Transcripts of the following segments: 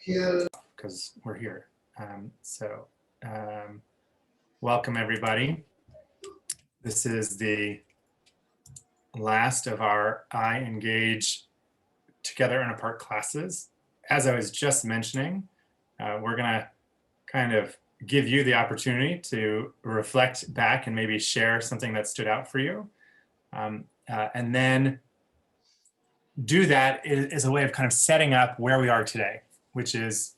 because we're here. Welcome everybody. This is the last of our iEngage together and apart classes. As I was just mentioning, we're gonna kind of give you the opportunity to reflect back and maybe share something that stood out for you. And then do that is a way of kind of setting up where we are today, which is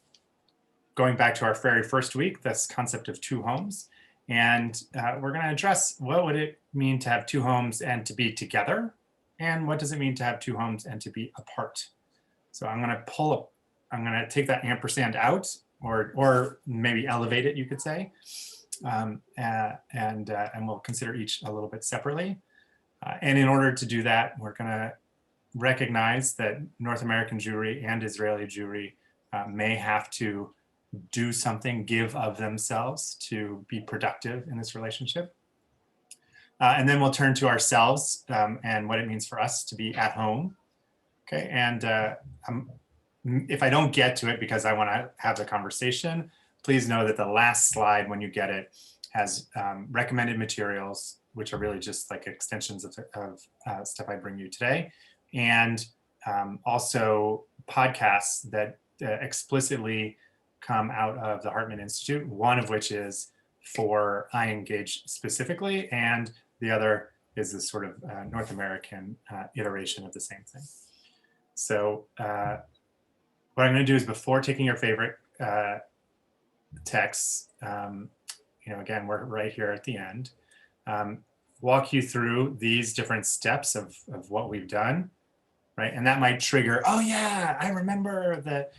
going back to our very first week, this concept of two homes. And we're going to address what would it mean to have two homes and to be together, and what does it mean to have two homes and to be apart. So I'm going to pull up, I'm going to take that ampersand out, or maybe elevate it, you could say, and we'll consider each a little bit separately. And in order to do that, we're going to recognize that North American Jewry and Israeli Jewry may have to do something, give of themselves to be productive in this relationship. And then we'll turn to ourselves and what it means for us to be at home. Okay, and if I don't get to it because I want to have the conversation, please know that the last slide, when you get it, has recommended materials, which are really just like extensions of stuff I bring you today, and also podcasts that explicitly come out of the Hartman Institute, one of which is for iEngage specifically, and the other is this sort of North American iteration of the same thing. So what I'm going to do is, before taking your favorite texts, again, we're right here at the end, walk you through these different steps of what we've done, right? And that might trigger, oh yeah, I remember that,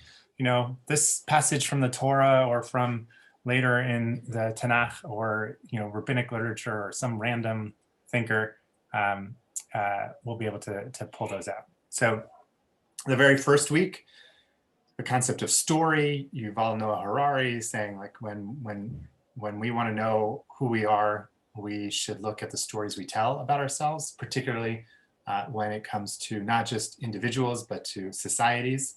this passage from the Torah or from later in the Tanakh or, rabbinic literature or some random thinker, we'll be able to pull those out. So the very first week, the concept of story, you've all know Harari saying, like, when we want to know who we are, we should look at the stories we tell about ourselves, particularly when it comes to not just individuals, but to societies.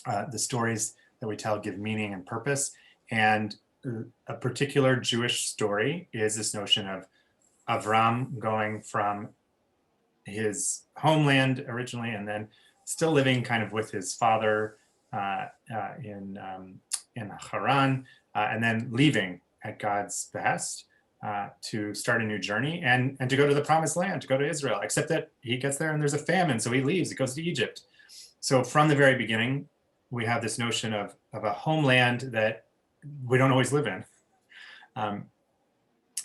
The stories that we tell give meaning and purpose. And a particular Jewish story is this notion of Avram going from his homeland originally, and then still living kind of with his father in Haran, and then leaving at God's behest to start a new journey and to go to the promised land, to go to Israel, except that he gets there and there's a famine, so he leaves, he goes to Egypt. So from the very beginning, we have this notion of a homeland that we don't always live in.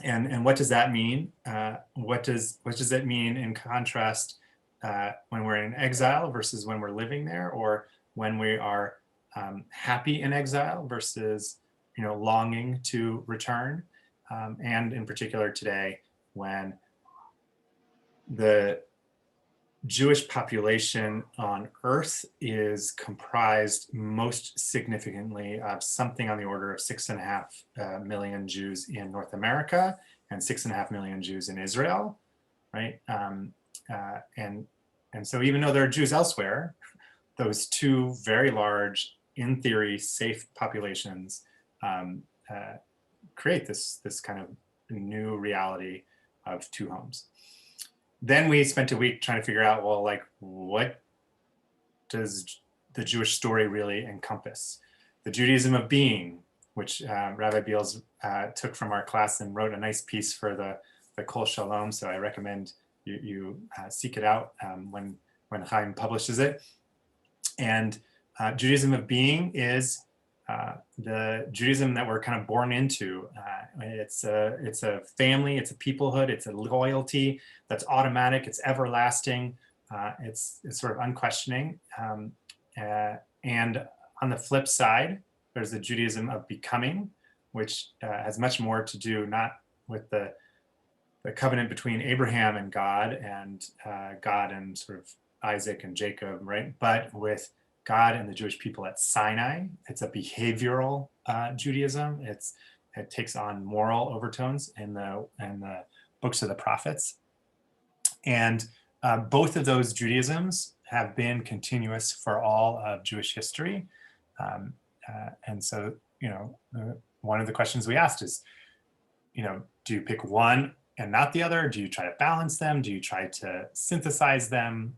And what does that mean? What does it mean in contrast when we're in exile versus when we're living there, or when we are happy in exile versus longing to return? And in particular today, when the Jewish population on Earth is comprised most significantly of something on the order of 6.5 million Jews in North America and 6.5 million Jews in Israel, right? And so even though there are Jews elsewhere, those two very large, in theory, safe populations create this kind of new reality of two homes. Then we spent a week trying to figure out, well, like, what does the Jewish story really encompass? The Judaism of being, which Rabbi Beals took from our class and wrote a nice piece for the Kol Shalom. So I recommend you seek it out when Chaim publishes it. And Judaism of being is the Judaism that we're kind of born into. It's a family, it's a peoplehood, it's a loyalty that's automatic, it's everlasting, it's sort of unquestioning. And on the flip side, there's the Judaism of becoming, which has much more to do not with the covenant between Abraham and God and sort of Isaac and Jacob, right? But with God and the Jewish people at Sinai. It's a behavioral Judaism. It takes on moral overtones in the books of the prophets. And both of those Judaisms have been continuous for all of Jewish history. And so, one of the questions we asked is, do you pick one and not the other? Do you try to balance them? Do you try to synthesize them?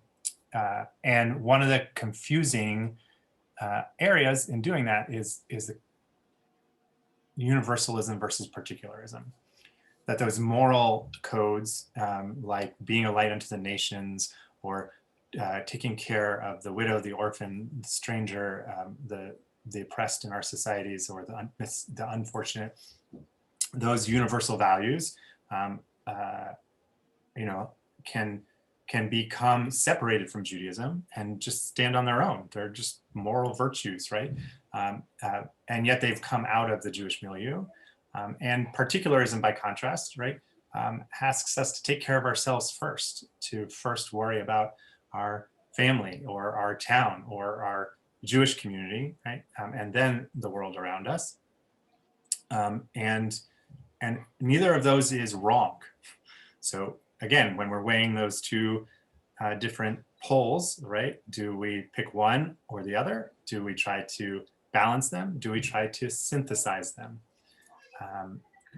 And one of the confusing areas in doing that is the universalism versus particularism. That those moral codes, like being a light unto the nations, or taking care of the widow, the orphan, the stranger, the oppressed in our societies, or the unfortunate, those universal values, can become separated from Judaism and just stand on their own. They're just moral virtues, right? And yet they've come out of the Jewish milieu. And particularism, by contrast, right, asks us to take care of ourselves first, to first worry about our family or our town or our Jewish community, right, and then the world around us. And neither of those is wrong. So again, when we're weighing those two different poles, right, do we pick one or the other? Do we try to balance them? Do we try to synthesize them?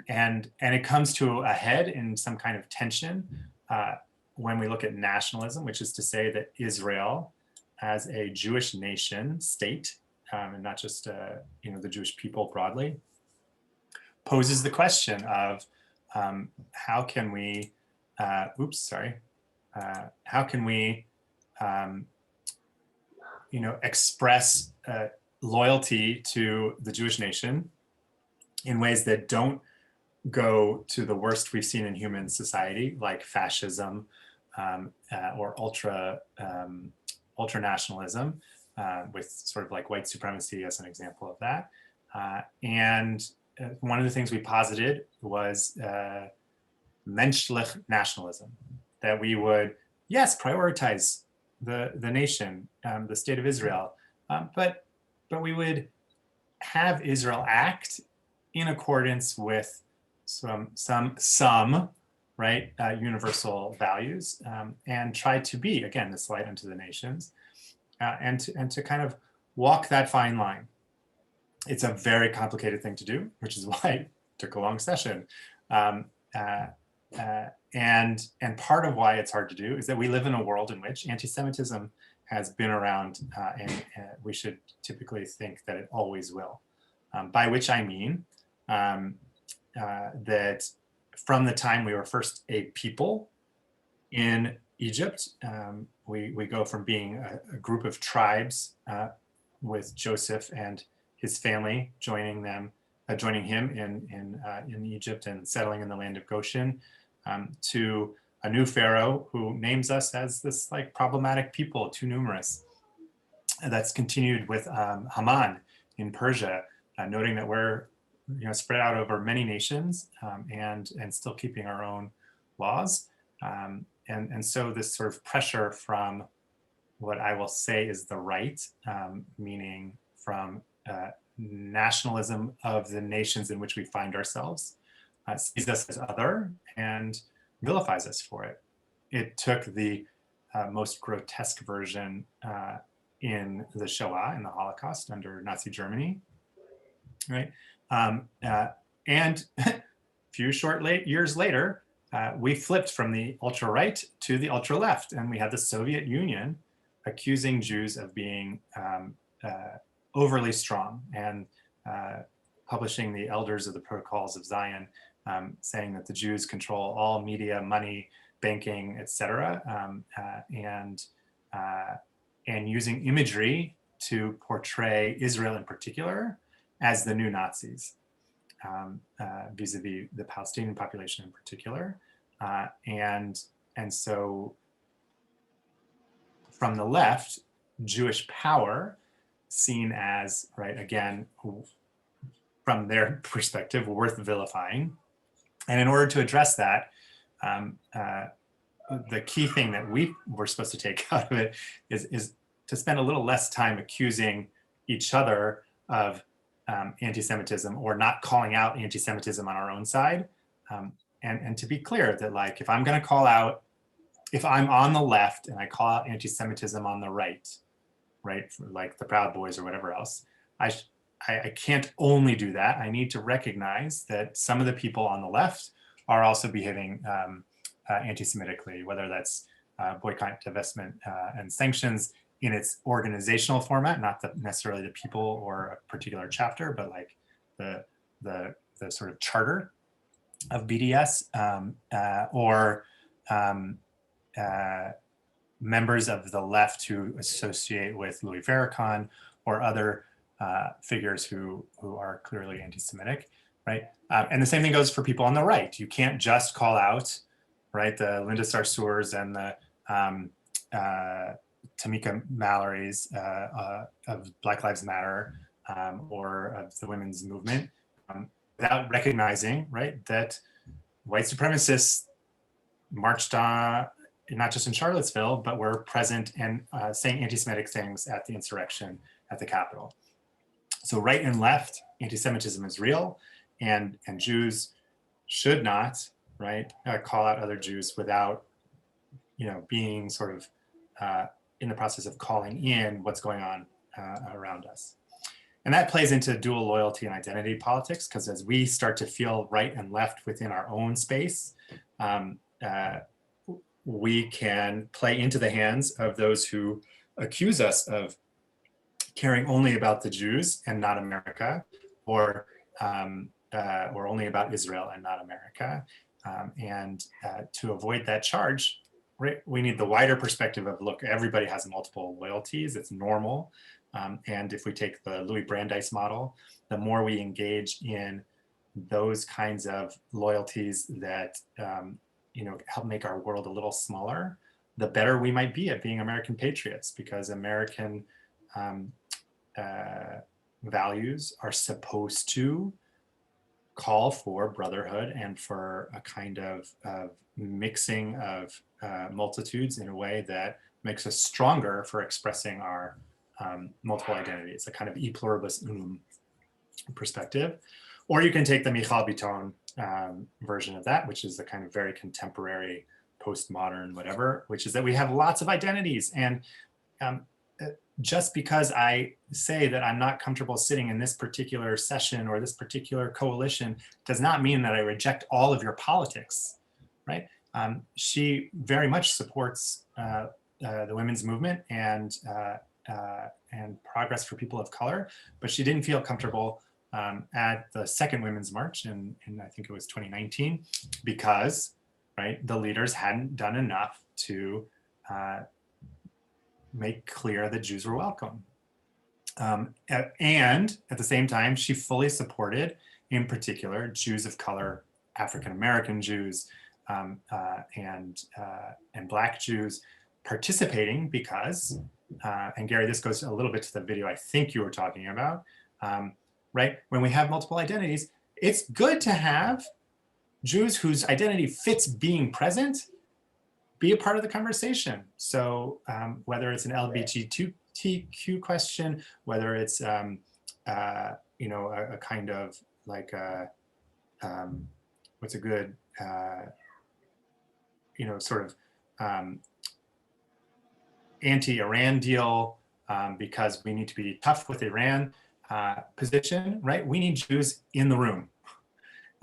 And it comes to a head in some kind of tension when we look at nationalism, which is to say that Israel as a Jewish nation state, and not just the Jewish people broadly, poses the question of how can we express loyalty to the Jewish nation in ways that don't go to the worst we've seen in human society, like fascism or ultranationalism, with sort of like white supremacy as an example of that. And one of the things we posited was menschlich nationalism, that we would, yes, prioritize the nation, the state of Israel, but we would have Israel act in accordance with some right, universal values, and try to be, again, this light unto the nations, and to kind of walk that fine line. It's a very complicated thing to do, which is why it took a long session. And part of why it's hard to do is that we live in a world in which anti-Semitism has been around, and we should typically think that it always will. By which I mean that from the time we were first a people in Egypt, we go from being a group of tribes with Joseph and his family joining him in Egypt and settling in the land of Goshen, to a new pharaoh who names us as this like problematic people, too numerous. And that's continued with Haman in Persia, noting that we're spread out over many nations, and still keeping our own laws. And so this sort of pressure from what I will say is the right, meaning from nationalism of the nations in which we find ourselves, sees us as other and vilifies us for it. It took the most grotesque version in the Shoah, in the Holocaust under Nazi Germany, right? And few short years later, we flipped from the ultra-right to the ultra-left, and we had the Soviet Union accusing Jews of being overly strong, and publishing the Elders of the Protocols of Zion, saying that the Jews control all media, money, banking, etc., and using imagery to portray Israel in particular as the new Nazis, vis-a-vis the Palestinian population in particular. And so from the left, Jewish power seen as, right, again, from their perspective, worth vilifying. And in order to address that, the key thing that we were supposed to take out of it is to spend a little less time accusing each other of anti-Semitism, or not calling out anti-Semitism on our own side, and to be clear that, like, if I'm going to call out, if I'm on the left and I call out anti-Semitism on the right, for like the Proud Boys or whatever else, I can't only do that. I need to recognize that some of the people on the left are also behaving anti-Semitically, whether that's boycott, divestment, and sanctions in its organizational format, not necessarily the people or a particular chapter, but like the sort of charter of BDS, or members of the left who associate with Louis Farrakhan or other figures who are clearly anti-Semitic, right? And the same thing goes for people on the right. You can't just call out, right, the Linda Sarsours and the Tamika Mallory's of Black Lives Matter or of the women's movement without recognizing, right, that white supremacists marched not just in Charlottesville, but were present and saying anti-Semitic things at the insurrection at the Capitol. So right and left anti-Semitism is real, and Jews should not, right, call out other Jews without, being sort of in the process of calling in what's going on around us. And that plays into dual loyalty and identity politics, because as we start to feel right and left within our own space, we can play into the hands of those who accuse us of caring only about the Jews and not America, or only about Israel and not America. And to avoid that charge, right, we need the wider perspective of, look, everybody has multiple loyalties. It's normal. And if we take the Louis Brandeis model, the more we engage in those kinds of loyalties that help make our world a little smaller, the better we might be at being American patriots, because American values are supposed to call for brotherhood and for a kind of mixing of multitudes in a way that makes us stronger for expressing our multiple identities, a kind of e pluribus unum perspective. Or you can take the Michal Biton version of that, which is the kind of very contemporary, postmodern, whatever, which is that we have lots of identities. And just because I say that I'm not comfortable sitting in this particular session or this particular coalition does not mean that I reject all of your politics, right? She very much supports the women's movement and progress for people of color, but she didn't feel comfortable at the second Women's March in I think it was 2019, because, right, the leaders hadn't done enough to make clear that Jews were welcome. And at the same time, she fully supported, in particular, Jews of color, African-American Jews, and Black Jews participating because, and Gary, this goes a little bit to the video I think you were talking about, right? When we have multiple identities, it's good to have Jews whose identity fits being present be a part of the conversation. So whether it's an LGBTQ question, whether it's a kind of like what's a good sort of anti-Iran deal because we need to be tough with Iran position, right? We need Jews in the room.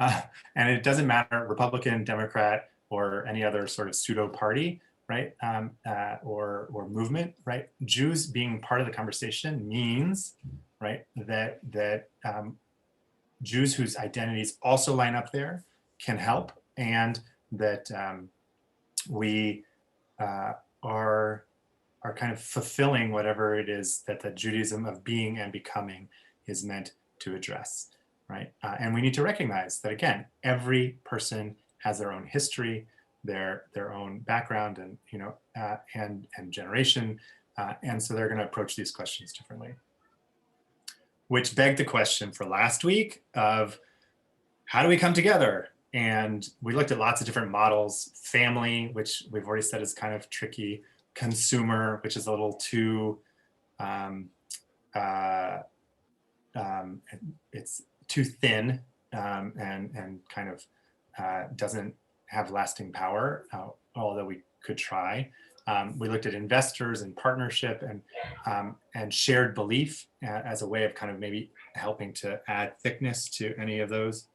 And it doesn't matter, Republican, Democrat, or any other sort of pseudo party, right? Or movement, right? Jews being part of the conversation means, right, that Jews whose identities also line up there can help, and that we are kind of fulfilling whatever it is that the Judaism of being and becoming is meant to address, right? And we need to recognize that, again, every person has their own history, their own background, and and generation, and so they're going to approach these questions differently. Which begged the question for last week of how do we come together? And we looked at lots of different models. Family, which we've already said is kind of tricky. Consumer, which is a little too it's too thin and kind of doesn't have lasting power, although we could try. We looked at investors and partnership and shared belief as a way of kind of maybe helping to add thickness to any of those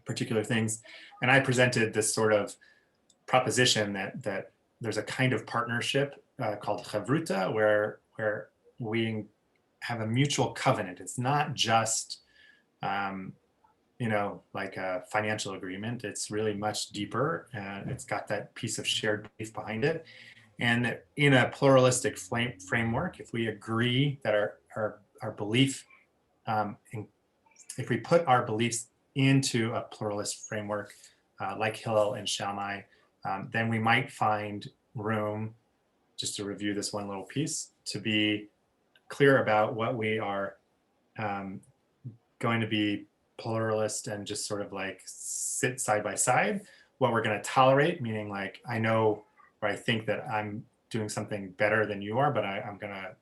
particular things. And I presented this sort of proposition that there's a kind of partnership called chavruta, where we have a mutual covenant. It's not just like a financial agreement. It's really much deeper, and it's got that piece of shared belief behind it. And in a pluralistic framework, if we agree that our belief, if we put our beliefs into a pluralist framework, like Hillel and Shammai, then we might find room, just to review this one little piece, to be clear about what we are going to be pluralist and just sort of like sit side by side, what we're going to tolerate, meaning like I know or I think that I'm doing something better than you are, but I'm going to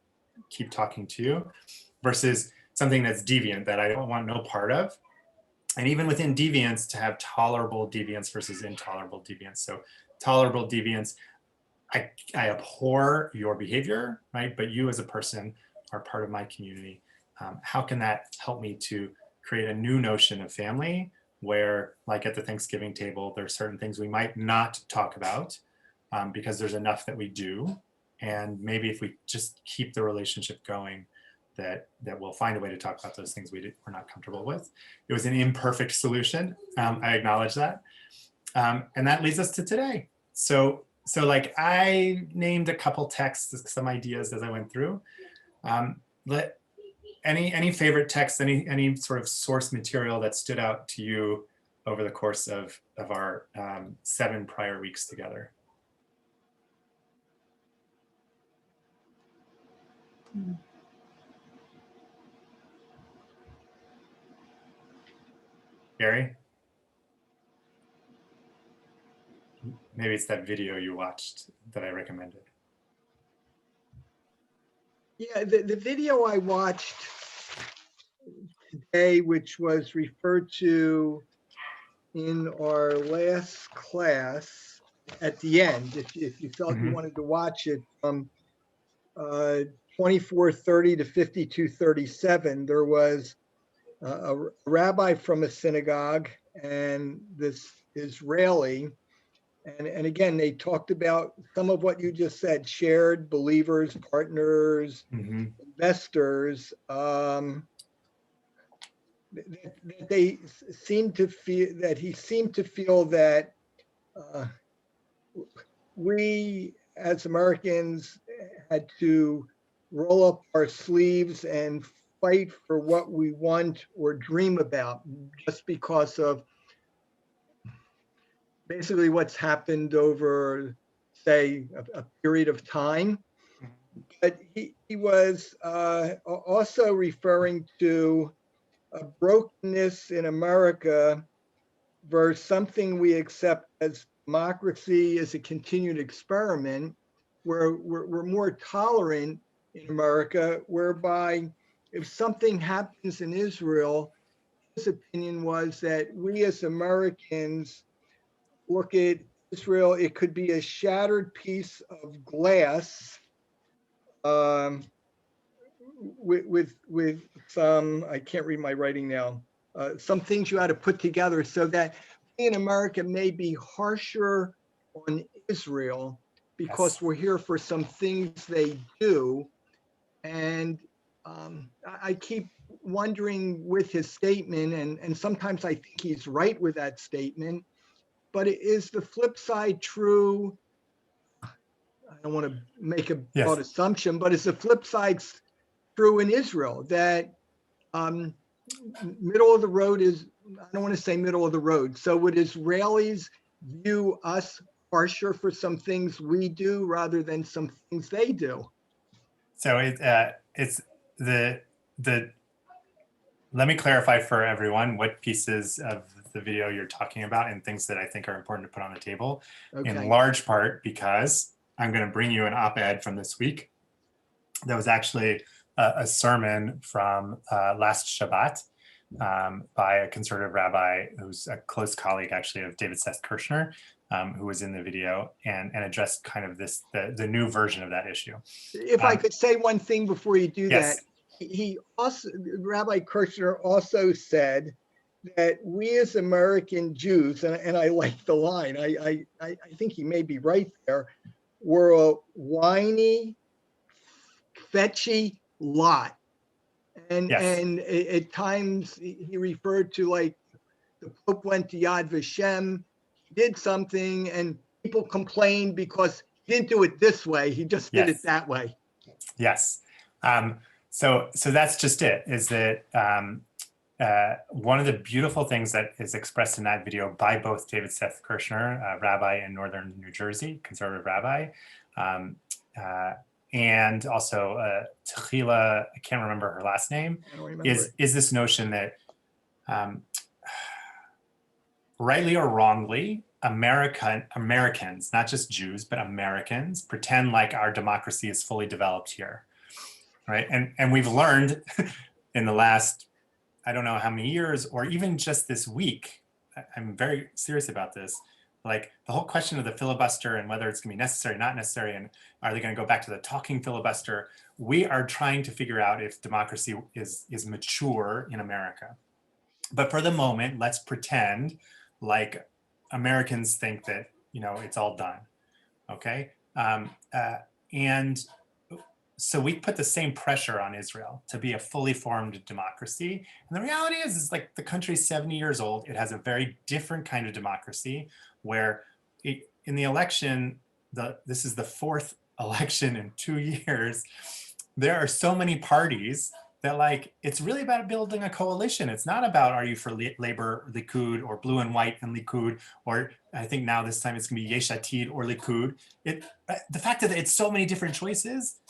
keep talking to you, versus something that's deviant that I don't want no part of. And even within deviance, to have tolerable deviance versus intolerable deviance. So tolerable deviance, I abhor your behavior, right? But you as a person are part of my community. How can that help me to create a new notion of family where, like at the Thanksgiving table, there are certain things we might not talk about because there's enough that we do. And maybe if we just keep the relationship going, that we'll find a way to talk about those things we're not comfortable with. It was an imperfect solution. I acknowledge that. And that leads us to today. So like I named a couple texts, some ideas as I went through. Any favorite texts, any sort of source material that stood out to you over the course of our 7 prior weeks together? Gary? Maybe it's that video you watched that I recommended. Yeah, the video I watched today, which was referred to in our last class at the end, if you felt you wanted to watch it, from 24:30 to 52:37, there was a rabbi from a synagogue and this Israeli. And again, they talked about some of what you just said: shared believers, partners, investors. They seemed to feel that he seemed to feel that we as Americans had to roll up our sleeves and fight for what we want or dream about, just because of basically what's happened over, say, a period of time. But he was also referring to a brokenness in America versus something we accept as democracy as a continued experiment, where we're more tolerant in America, whereby if something happens in Israel, his opinion was that we as Americans look at Israel, it could be a shattered piece of glass with some, I can't read my writing now, some things you had to put together, so that we in America may be harsher on Israel because Yes. we're here for some things they do. And I keep wondering with his statement, and sometimes I think he's right with that statement, but is the flip side true? I don't want to make a broad assumption, but is the flip side true in Israel, that middle of the road is, I don't want to say middle of the road. So would Israelis view us harsher for some things we do rather than some things they do? So it's the let me clarify for everyone what pieces of the video you're talking about and things that I think are important to put on the table. Okay. In large part because I'm going to bring you an op-ed from this week that was actually a sermon from last Shabbat by a conservative rabbi who's a close colleague actually of David Seth Kirshner. who was in the video and addressed kind of the new version of that issue. If I could say one thing before you do Yes. that, he also, Rabbi Kirshner also said that we as American Jews, and I like the line, I think he may be right there, were a whiny, fetchy lot. And Yes. and at times he referred to, like, the Pope went to Yad Vashem, he did something, and people complained because he didn't do it this way, he just did it Yes. that way. Yes. So that's just it, is that one of the beautiful things that is expressed in that video by both David Seth Kirshner, rabbi in Northern New Jersey, conservative rabbi, and also Tehila, I can't remember her last name, I don't remember is this notion that rightly or wrongly, Americans, not just Jews, but Americans, pretend like our democracy is fully developed here, right? And we've learned in the last, I don't know how many years, or even just this week, I'm very serious about this, like the whole question of the filibuster and whether it's gonna be necessary, not necessary, and are they gonna go back to the talking filibuster? We are trying to figure out if democracy is mature in America. But for the moment, let's pretend like Americans think that, it's all done, okay? And so we put the same pressure on Israel to be a fully formed democracy. And the reality is like the country's 70 years old. It has a very different kind of democracy where in the election, this is the fourth election in 2 years. There are so many parties that, like, it's really about building a coalition. It's not about, are you for Labor, Likud, or blue and white and Likud, or I think now this time it's gonna be Yesh Atid or Likud. The fact that it's so many different choices,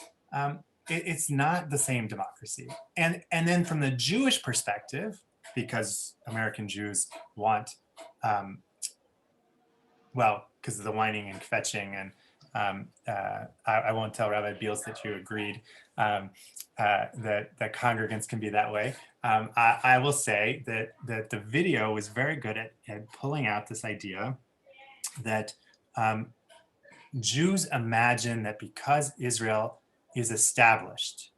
it's not the same democracy. And then from the Jewish perspective, because American Jews want, because of the whining and kvetching, and I won't tell Rabbi Beals that you agreed that congregants can be that way. I will say that the video was very good at pulling out this idea that Jews imagine that because Israel is established,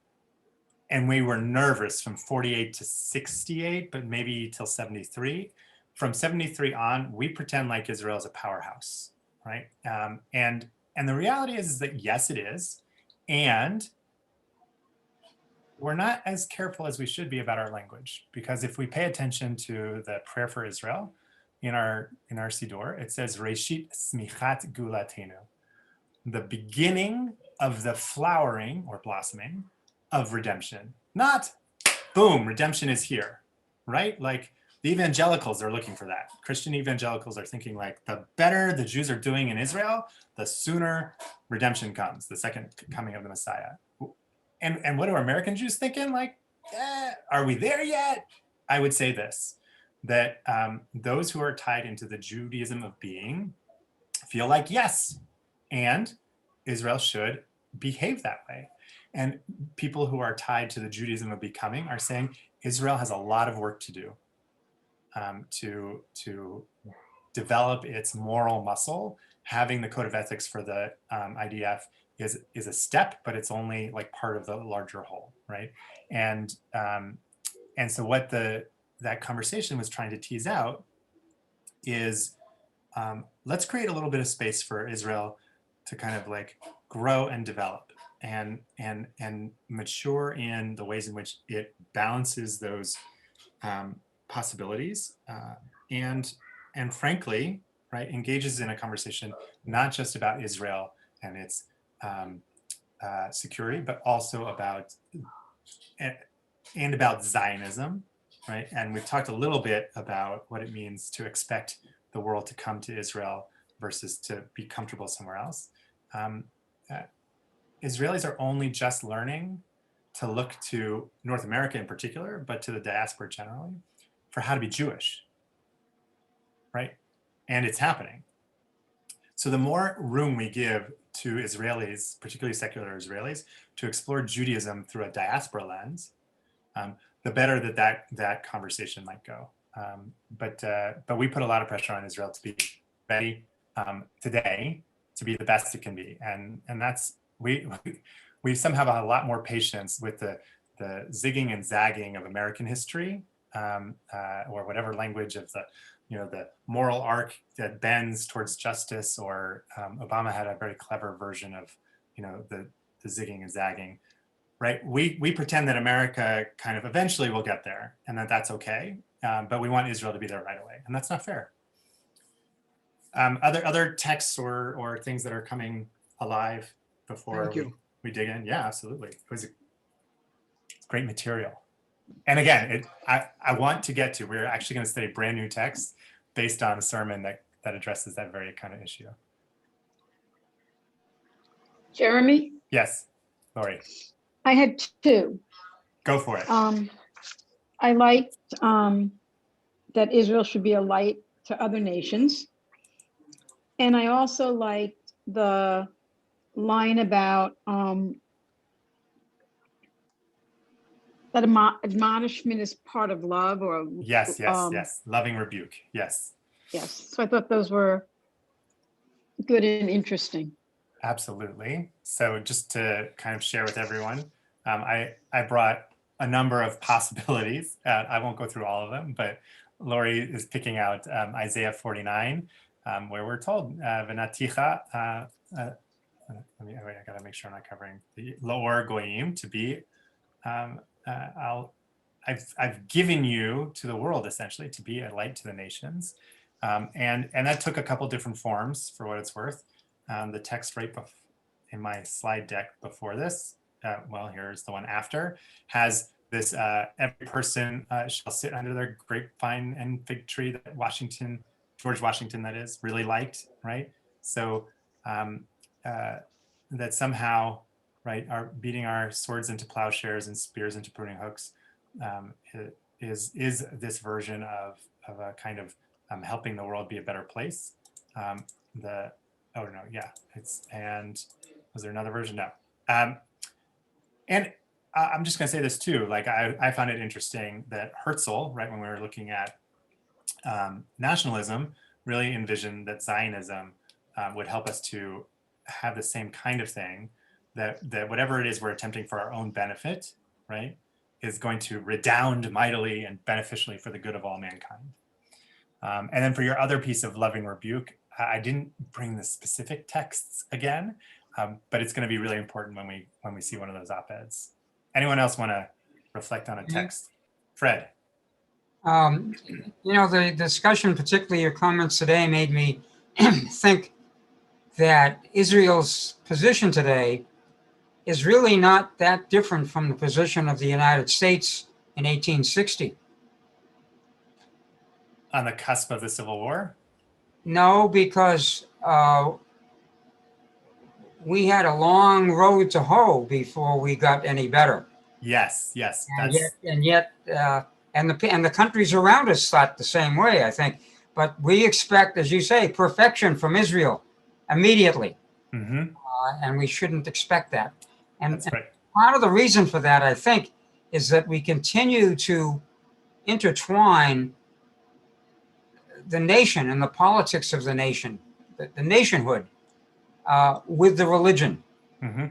and we were nervous from 48 to 68, but maybe till 73. From 73 on, we pretend like Israel is a powerhouse, right? And the reality is that yes, it is. And we're not as careful as we should be about our language, because if we pay attention to the prayer for Israel in our Siddur, it says Reshit Smichat Gulatenu, the beginning of the flowering or blossoming of redemption. Not boom, redemption is here, right? Like the evangelicals are looking for that. Christian evangelicals are thinking like the better the Jews are doing in Israel, the sooner redemption comes, the second coming of the Messiah. And what are American Jews thinking? Like, are we there yet? I would say this, that those who are tied into the Judaism of being feel like yes, and Israel should behave that way. And people who are tied to the Judaism of becoming are saying Israel has a lot of work to do to develop its moral muscle. Having the code of ethics for the IDF is a step, but it's only like part of the larger whole, right? And so what that conversation was trying to tease out is let's create a little bit of space for Israel to kind of like grow and develop and mature in the ways in which it balances those possibilities and frankly, right, engages in a conversation not just about Israel and its security, but also about Zionism, right? And we've talked a little bit about what it means to expect the world to come to Israel versus to be comfortable somewhere else. Israelis are only just learning to look to North America in particular, but to the diaspora generally, for how to be Jewish, right? And it's happening. So the more room we give to Israelis, particularly secular Israelis, to explore Judaism through a diaspora lens, the better that conversation might go. But we put a lot of pressure on Israel to be ready today to be the best it can be. And that's, we somehow have a lot more patience with the zigging and zagging of American history, or whatever language of the, the moral arc that bends towards justice, or Obama had a very clever version of, the zigging and zagging, right? We pretend that America kind of eventually will get there and that's okay. But we want Israel to be there right away. And that's not fair. Other texts or things that are coming alive before we dig in? Yeah, absolutely. It was great material. And again, I want to get to, we're actually going to study brand new text based on a sermon that addresses that very kind of issue. Jeremy? Yes, Lori. I had two. Go for it. I liked that Israel should be a light to other nations. And I also liked the line about that admonishment is part of love, or yes, loving rebuke. Yes. So I thought those were good and interesting. Absolutely. So just to kind of share with everyone, I brought a number of possibilities. I won't go through all of them, but Lori is picking out Isaiah 49, where we're told, "Venaticha." I gotta make sure I'm not covering the Loor Goyim, to be. I've given you to the world, essentially, to be a light to the nations, and that took a couple different forms, for what it's worth. The text right in my slide deck before this, well, here's the one after, has this: every person shall sit under their grapevine and fig tree that George Washington, that is, really liked, right? So that somehow, right, are beating our swords into plowshares and spears into pruning hooks, is this version of a kind of helping the world be a better place. And was there another version? No. And I'm just going to say this too. Like I found it interesting that Herzl, right, when we were looking at nationalism, really envisioned that Zionism would help us to have the same kind of thing, that whatever it is we're attempting for our own benefit, right, is going to redound mightily and beneficially for the good of all mankind. And then for your other piece of loving rebuke, I didn't bring the specific texts again, but it's going to be really important when we see one of those op-eds. Anyone else want to reflect on a text? Fred. The discussion, particularly your comments today, made me think that Israel's position today is really not that different from the position of the United States in 1860. On the cusp of the Civil War? No, because we had a long road to hoe before we got any better. Yes. And the countries around us thought the same way, I think. But we expect, as you say, perfection from Israel immediately. Mm-hmm. And we shouldn't expect that. That's right. Part of the reason for that, I think, is that we continue to intertwine the nation and the politics of the nation, the nationhood, with the religion. Mm-hmm.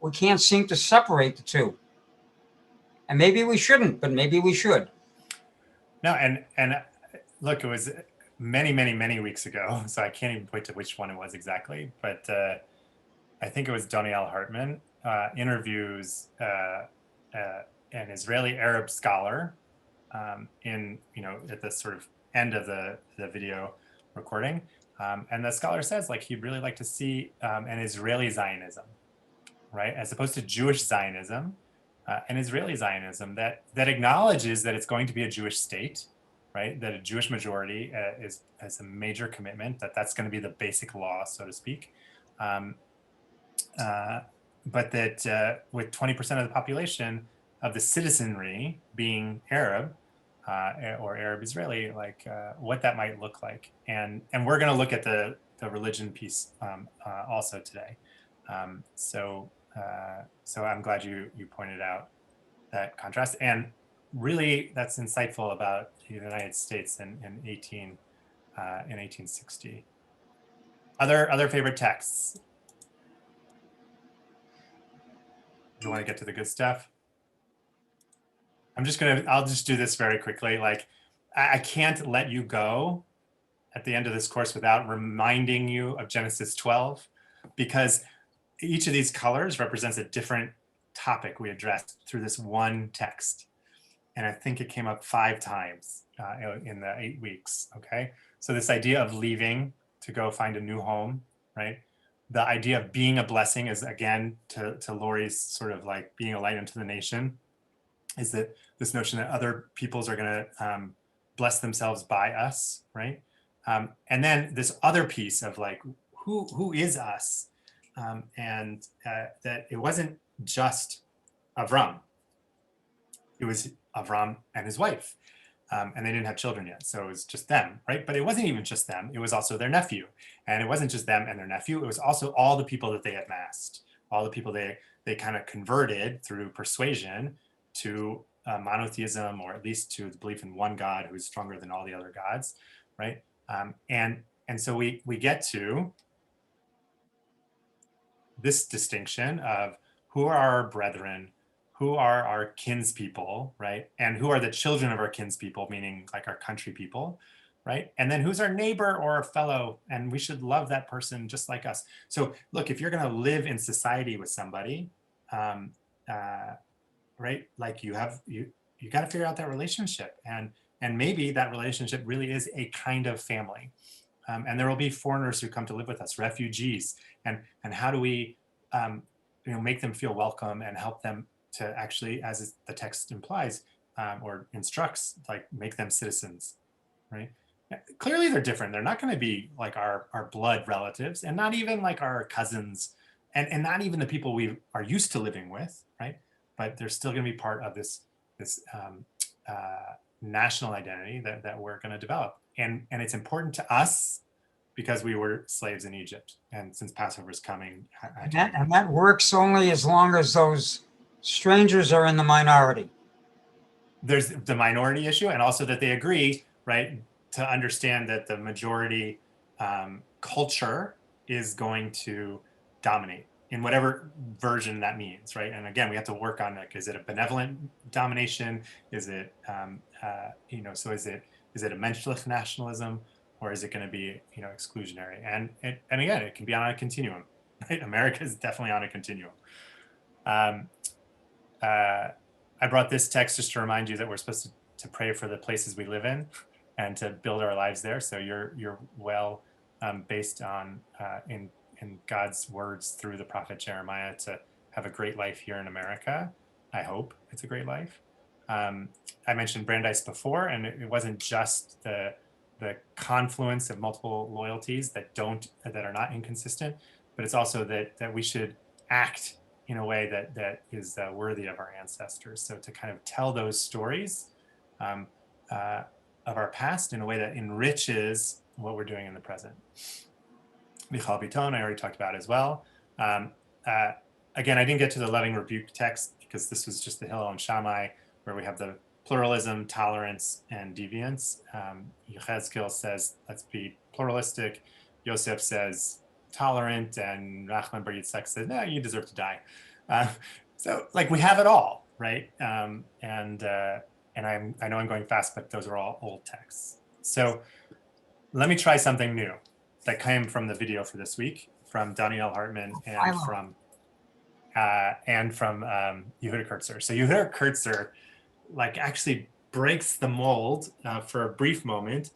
We can't seem to separate the two. And maybe we shouldn't, but maybe we should. No, and look, it was many weeks ago, so I can't even point to which one it was exactly, but I think it was Doniel Hartman interviews an Israeli Arab scholar at the sort of end of the video recording, and the scholar says, like, he'd really like to see an Israeli Zionism, right, as opposed to Jewish Zionism, an Israeli Zionism that acknowledges that it's going to be a Jewish state, right, that a Jewish majority has a major commitment, that's going to be the basic law, so to speak, but that with 20% of the population of the citizenry being Arab, or Arab Israeli, like what that might look like, and we're going to look at the religion piece also today. So I'm glad you pointed out that contrast, and really that's insightful about the United States in 1860. Other favorite texts? You want to get to the good stuff? I'll just do this very quickly. Like, I can't let you go at the end of this course without reminding you of Genesis 12, because each of these colors represents a different topic we addressed through this one text. And I think it came up 5 times in the 8 weeks, okay? So this idea of leaving to go find a new home, right? The idea of being a blessing is, again, to Lori's sort of like being a light unto the nation, is that this notion that other peoples are gonna bless themselves by us, right? And then this other piece of like, who is us? And that it wasn't just Avram. It was Avram and his wife. And they didn't have children yet, so it was just them, right? But it wasn't even just them, it was also their nephew. And it wasn't just them and their nephew, it was also all the people that they had amassed, all the people they kind of converted through persuasion to monotheism, or at least to the belief in one God who's stronger than all the other gods, right? And so we get to this distinction of who are our brethren, who are our kinspeople, right? And who are the children of our kinspeople, meaning like our country people, right? And then who's our neighbor or a fellow, and we should love that person just like us. So look, if you're gonna live in society with somebody, right? Like you gotta figure out that relationship, and maybe that relationship really is a kind of family. And there will be foreigners who come to live with us, refugees, and how do we make them feel welcome and help them to actually, as the text implies or instructs, like make them citizens, right? Clearly they're different. They're not going to be like our blood relatives, and not even like our cousins, and not even the people we are used to living with, right? But they're still going to be part of this national identity that we're going to develop. And it's important to us because we were slaves in Egypt. And since Passover is coming. And that works only as long as those strangers are in the minority. There's the minority issue, and also that they agree, right, to understand that the majority culture is going to dominate in whatever version that means, right? And again, we have to work on like, is it a benevolent domination? Is it, so is it a menschlich nationalism, or is it going to be, exclusionary? And again, it can be on a continuum, right? America is definitely on a continuum. I brought this text just to remind you that we're supposed to pray for the places we live in and to build our lives there. So you're well based on in God's words through the prophet Jeremiah to have a great life here in America. I hope it's a great life. I mentioned Brandeis before, and it wasn't just the confluence of multiple loyalties that are not inconsistent, but it's also that we should act in a way that is worthy of our ancestors. So to kind of tell those stories of our past in a way that enriches what we're doing in the present. Michal Biton, I already talked about as well. Again, I didn't get to the loving rebuke text because this was just the Hillel and Shammai, where we have the pluralism, tolerance, and deviance. Yechezkel says, let's be pluralistic. Yosef says, tolerant, and Nachman Bar Yitzchak says, no, you deserve to die. So like we have it all, right? And I know I'm going fast, but those are all old texts. So let me try something new that came from the video for this week from Daniel Hartman and from Yehuda Kurtzer. So Yehuda Kurtzer like actually breaks the mold for a brief moment.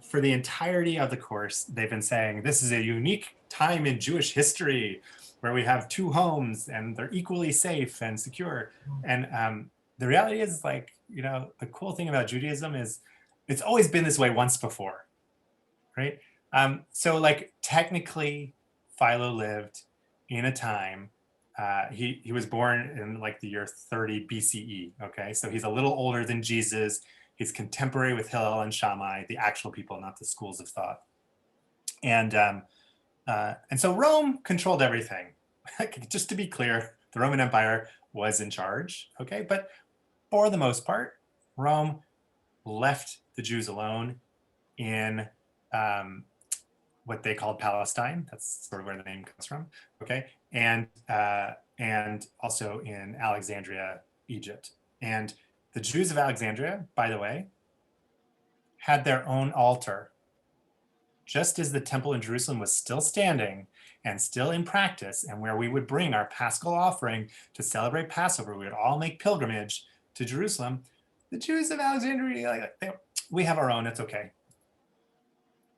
For the entirety of the course, they've been saying this is a unique time in Jewish history where we have 2 homes and they're equally safe and secure. And the reality is, like, the cool thing about Judaism is it's always been this way once before, right? So like technically Philo lived in a time, he was born in like the year 30 BCE, okay? So he's a little older than Jesus. He's contemporary with Hillel and Shammai, the actual people, not the schools of thought. And so Rome controlled everything. Just to be clear, the Roman Empire was in charge, okay? But for the most part, Rome left the Jews alone in what they called Palestine. That's sort of where the name comes from. Okay, and also in Alexandria, Egypt. And the Jews of Alexandria, by the way, had their own altar. Just as the temple in Jerusalem was still standing and still in practice, and where we would bring our Paschal offering to celebrate Passover, we would all make pilgrimage to Jerusalem. The Jews of Alexandria, we have our own, it's okay.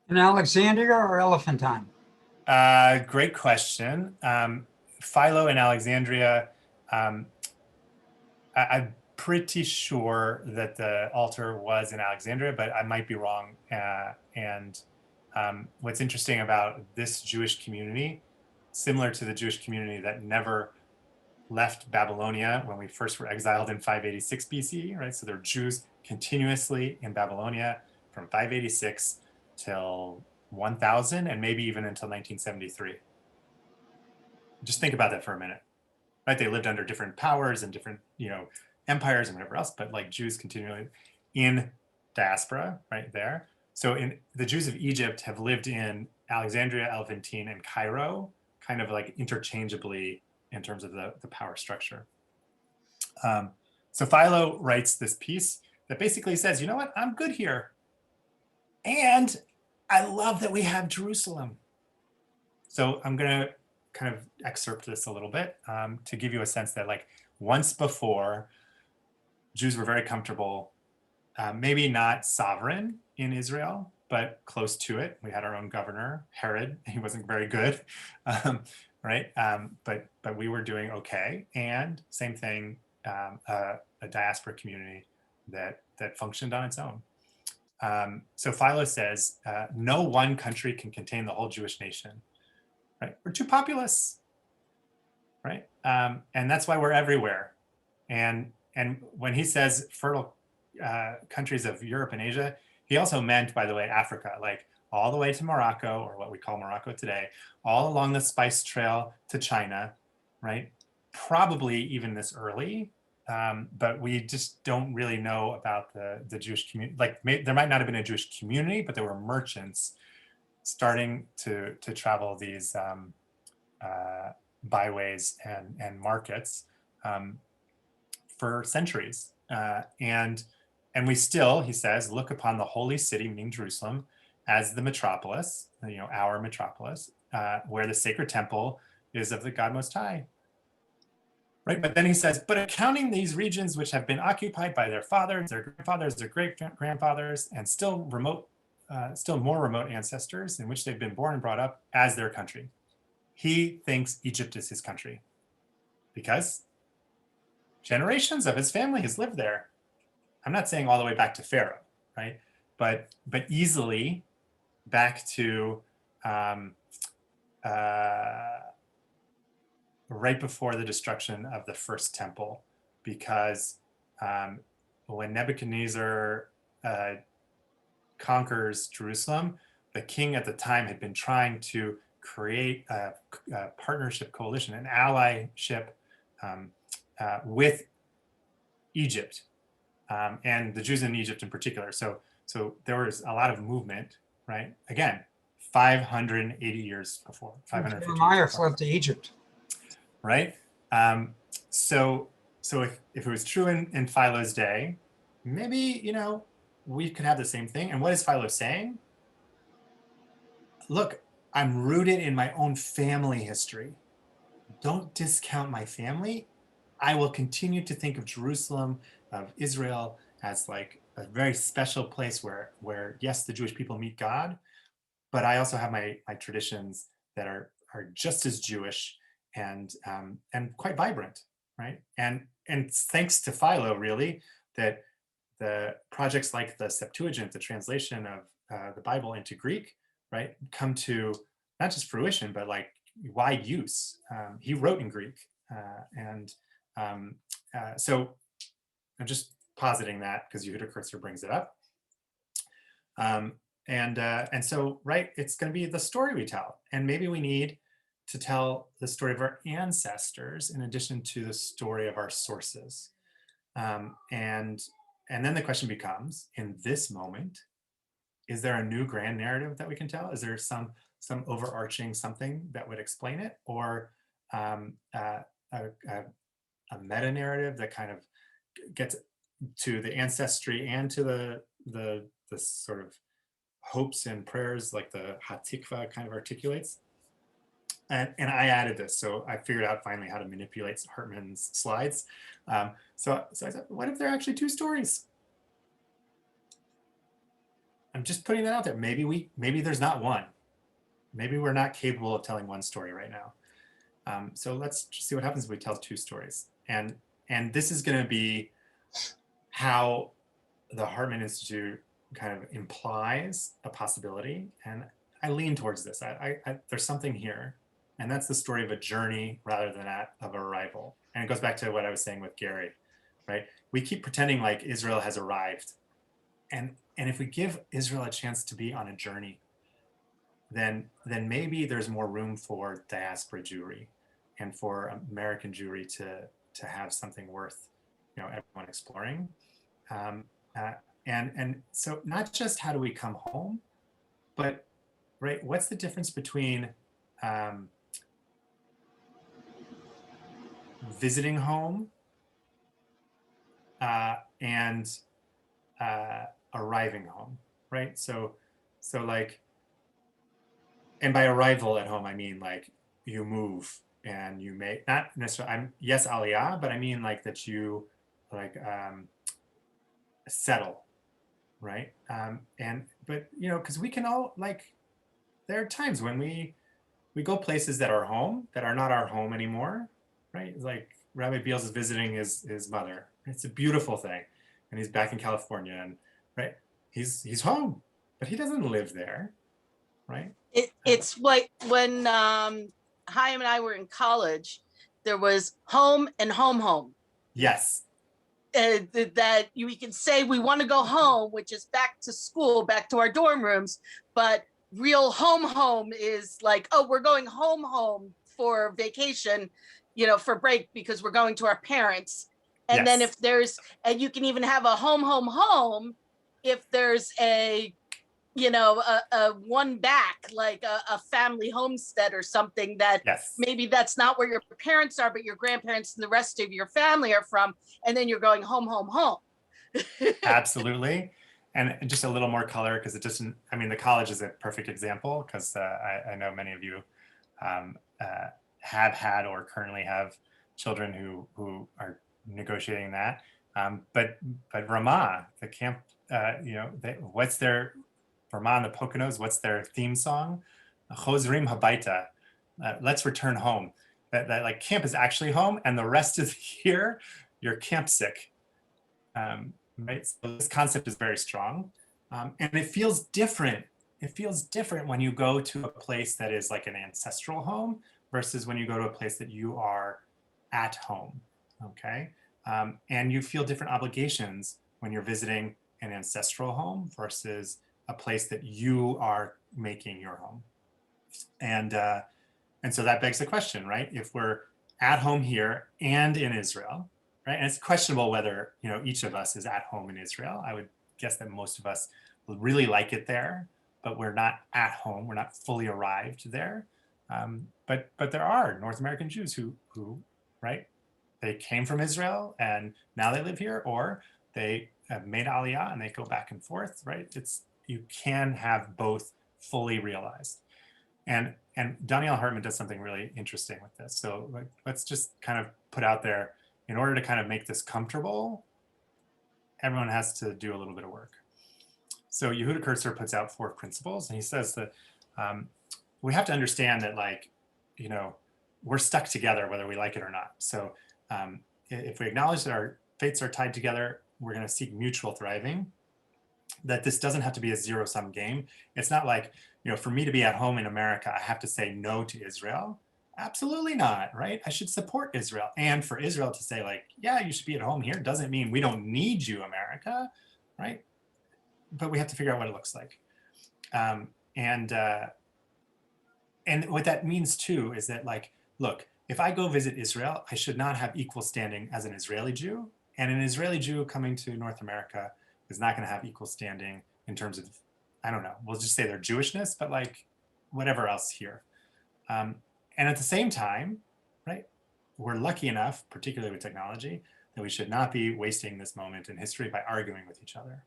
In Alexandria or Elephantine? Great question. Philo in Alexandria, I'm pretty sure that the altar was in Alexandria, but I might be wrong. What's interesting about this Jewish community, similar to the Jewish community that never left Babylonia when we first were exiled in 586 BCE, right? So there are Jews continuously in Babylonia from 586 till 1000 and maybe even until 1973. Just think about that for a minute, right? They lived under different powers and different, empires and whatever else, but like Jews continually in diaspora right there. So in the Jews of Egypt have lived in Alexandria, Elephantine, and Cairo, kind of like interchangeably in terms of the power structure. So Philo writes this piece that basically says, you know what, I'm good here. And I love that we have Jerusalem. So I'm gonna kind of excerpt this a little bit to give you a sense that like once before, Jews were very comfortable, maybe not sovereign in Israel, but close to it. We had our own governor, Herod. He wasn't very good, right? But we were doing okay. And same thing, a diaspora community that functioned on its own. So Philo says, no one country can contain the whole Jewish nation, right? We're too populous, right? And that's why we're everywhere. And when he says fertile countries of Europe and Asia, he also meant, by the way, Africa, like all the way to Morocco, or what we call Morocco today, all along the spice trail to China, right? Probably even this early, but we just don't really know about the Jewish community. Like there might not have been a Jewish community, but there were merchants starting to travel these byways and markets for centuries. And we still, he says, look upon the holy city, meaning Jerusalem, as the metropolis, our metropolis, where the sacred temple is of the God Most High. Right, but then he says, but accounting these regions which have been occupied by their fathers, their grandfathers, their great-grandfathers, and still more remote ancestors in which they've been born and brought up as their country. He thinks Egypt is his country because generations of his family has lived there. I'm not saying all the way back to Pharaoh, right? But easily back to right before the destruction of the first temple, because when Nebuchadnezzar conquers Jerusalem, the king at the time had been trying to create a partnership coalition, an allyship with Egypt. And the Jews in Egypt in particular. So there was a lot of movement, right? Again, 580 years before, 550 Jeremiah years before. fled to Egypt. Right? So if it was true in Philo's day, maybe, we could have the same thing. And what is Philo saying? Look, I'm rooted in my own family history. Don't discount my family. I will continue to think of Jerusalem, of Israel, as like a very special place where yes, the Jewish people meet God, but I also have my traditions that are just as Jewish and quite vibrant, right? And thanks to Philo, really, that the projects like the Septuagint, the translation of the Bible into Greek, right, come to not just fruition, but like wide use. He wrote in Greek, so I'm just positing that because Yehuda Kurtzer brings it up. And so, right, it's going to be the story we tell, and maybe we need to tell the story of our ancestors in addition to the story of our sources. And then the question becomes, in this moment, is there a new grand narrative that we can tell? Is there some some overarching something that would explain it, or a meta narrative that kind of gets to the ancestry and to the sort of hopes and prayers, like the Hatikva kind of articulates. And I added this, so I figured out finally how to manipulate Hartman's slides. So I said, what if there are actually 2 stories? I'm just putting that out there. Maybe there's not one. Maybe we're not capable of telling one story right now. So let's just see what happens if we tell 2 stories. And this is going to be how the Hartman Institute kind of implies a possibility. And I lean towards this. There's something here. And that's the story of a journey rather than of arrival. And it goes back to what I was saying with Gary, right? We keep pretending like Israel has arrived. And if we give Israel a chance to be on a journey, then maybe there's more room for diaspora Jewry and for American Jewry to have something worth, everyone exploring. And so not just how do we come home, but right, what's the difference between visiting home and arriving home, right? So like, and by arrival at home, I mean like you move and you make, not necessarily, yes, aliyah, but I mean like that you like settle, right? But because we can all, like, there are times when we go places that are home that are not our home anymore, right? Like Rabbi Beals is visiting his mother. It's a beautiful thing, and he's back in California, and right, he's home, but he doesn't live there, right? It's like when Chaim and I were in college, there was home and home. Yes. That we can say we want to go home, which is back to school, back to our dorm rooms, but real home is like, oh, we're going home for vacation, for break, because we're going to our parents. And Yes. then if there's, and you can even have a home if there's a one back, like a family homestead or something that Yes. maybe that's not where your parents are, but your grandparents and the rest of your family are from. And then you're going home. Absolutely. And just a little more color, because it just, I mean, the college is a perfect example, because I know many of you have had or currently have children who are negotiating that. But Ramah, the camp, what's their, Ramah and the Poconos, what's their theme song? Chozrim Habaita, let's return home. That like camp is actually home, and the rest of the year, you're camp sick. Right? So this concept is very strong, and it feels different. It feels different when you go to a place that is like an ancestral home versus when you go to a place that you are at home, okay? And you feel different obligations when you're visiting an ancestral home versus a place that you are making your home. And so that begs the question, right? If we're at home here and in Israel, right? And it's questionable whether, each of us is at home in Israel. I would guess that most of us will really like it there, but we're not at home. We're not fully arrived there. But there are North American Jews who, right? They came from Israel and now they live here, or they have made Aliyah and they go back and forth, right? You can have both fully realized. And Daniel Hartman does something really interesting with this. So let's just kind of put out there, in order to kind of make this comfortable, everyone has to do a little bit of work. So Yehuda Kurtzer puts out 4 principles, and he says that we have to understand that, like, we're stuck together whether we like it or not. So if we acknowledge that our fates are tied together, we're going to seek mutual thriving, that this doesn't have to be a zero-sum game. It's not like, for me to be at home in America, I have to say no to Israel. Absolutely not, right? I should support Israel. And for Israel to say, like, yeah, you should be at home here, doesn't mean we don't need you, America, right? But we have to figure out what it looks like. And what that means too is that, like, look, if I go visit Israel, I should not have equal standing as an Israeli Jew. And an Israeli Jew coming to North America is not going to have equal standing in terms of, I don't know, we'll just say their Jewishness, but like whatever else here. And at the same time, right, we're lucky enough, particularly with technology, that we should not be wasting this moment in history by arguing with each other.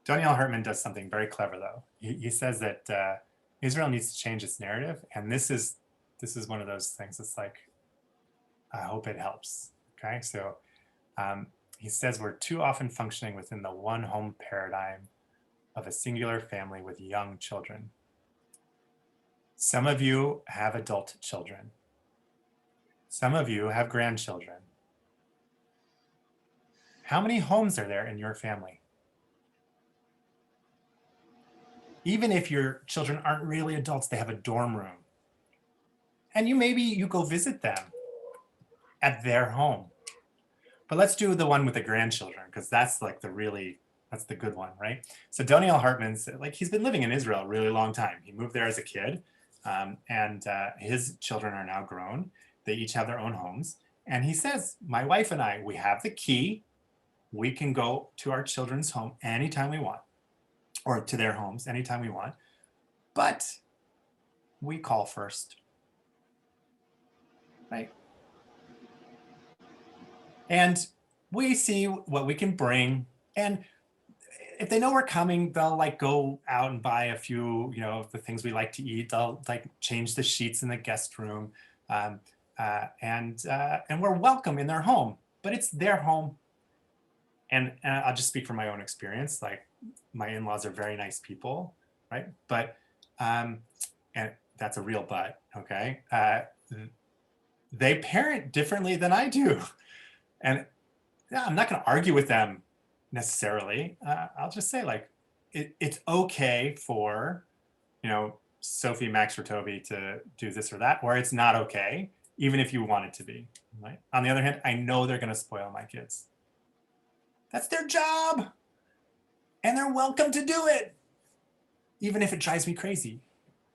Daniel Hartman does something very clever, though. He says that Israel needs to change its narrative, and this is one of those things that's like, I hope it helps. Okay, so he says we're too often functioning within the one home paradigm of a singular family with young children. Some of you have adult children. Some of you have grandchildren. How many homes are there in your family? Even if your children aren't really adults, they have a dorm room. And maybe you go visit them at their home. But let's do the one with the grandchildren, because that's like that's the good one, right? So Daniel Hartman said, like, he's been living in Israel a really long time. He moved there as a kid, and his children are now grown. They each have their own homes. And he says, my wife and I, we have the key. We can go to our children's home anytime we want, or to their homes anytime we want, but we call first, right? And we see what we can bring. And if they know we're coming, they'll like go out and buy a few, the things we like to eat. They'll like change the sheets in the guest room. And we're welcome in their home, but it's their home. And I'll just speak from my own experience. Like, my in-laws are very nice people, right? But, and that's a real but, okay? They parent differently than I do. And yeah, I'm not going to argue with them necessarily. I'll just say, like, it's okay for, Sophie, Max, or Toby to do this or that, or it's not okay, even if you want it to be, right? On the other hand, I know they're going to spoil my kids. That's their job. And they're welcome to do it, even if it drives me crazy,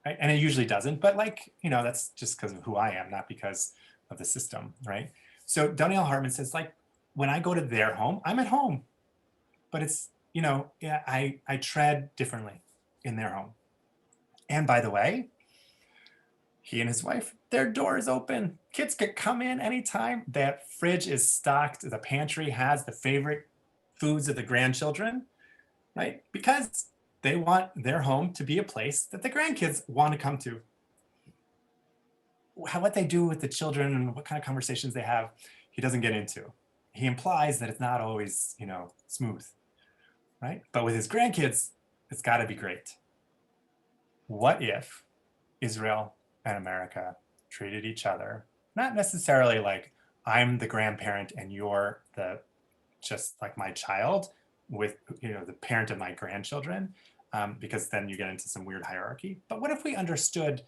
right? And it usually doesn't, but like, that's just because of who I am, not because of the system, right? So Daniel Hartman says, like, when I go to their home, I'm at home, but it's, I tread differently in their home. And by the way, he and his wife, their door is open. Kids could come in anytime. That fridge is stocked. The pantry has the favorite foods of the grandchildren, right? Because they want their home to be a place that the grandkids want to come to. What they do with the children and what kind of conversations they have, he doesn't get into. He implies that it's not always, smooth, right? But with his grandkids, it's got to be great. What if Israel and America treated each other, not necessarily like I'm the grandparent and you're just like my child with, the parent of my grandchildren, because then you get into some weird hierarchy. But what if we understood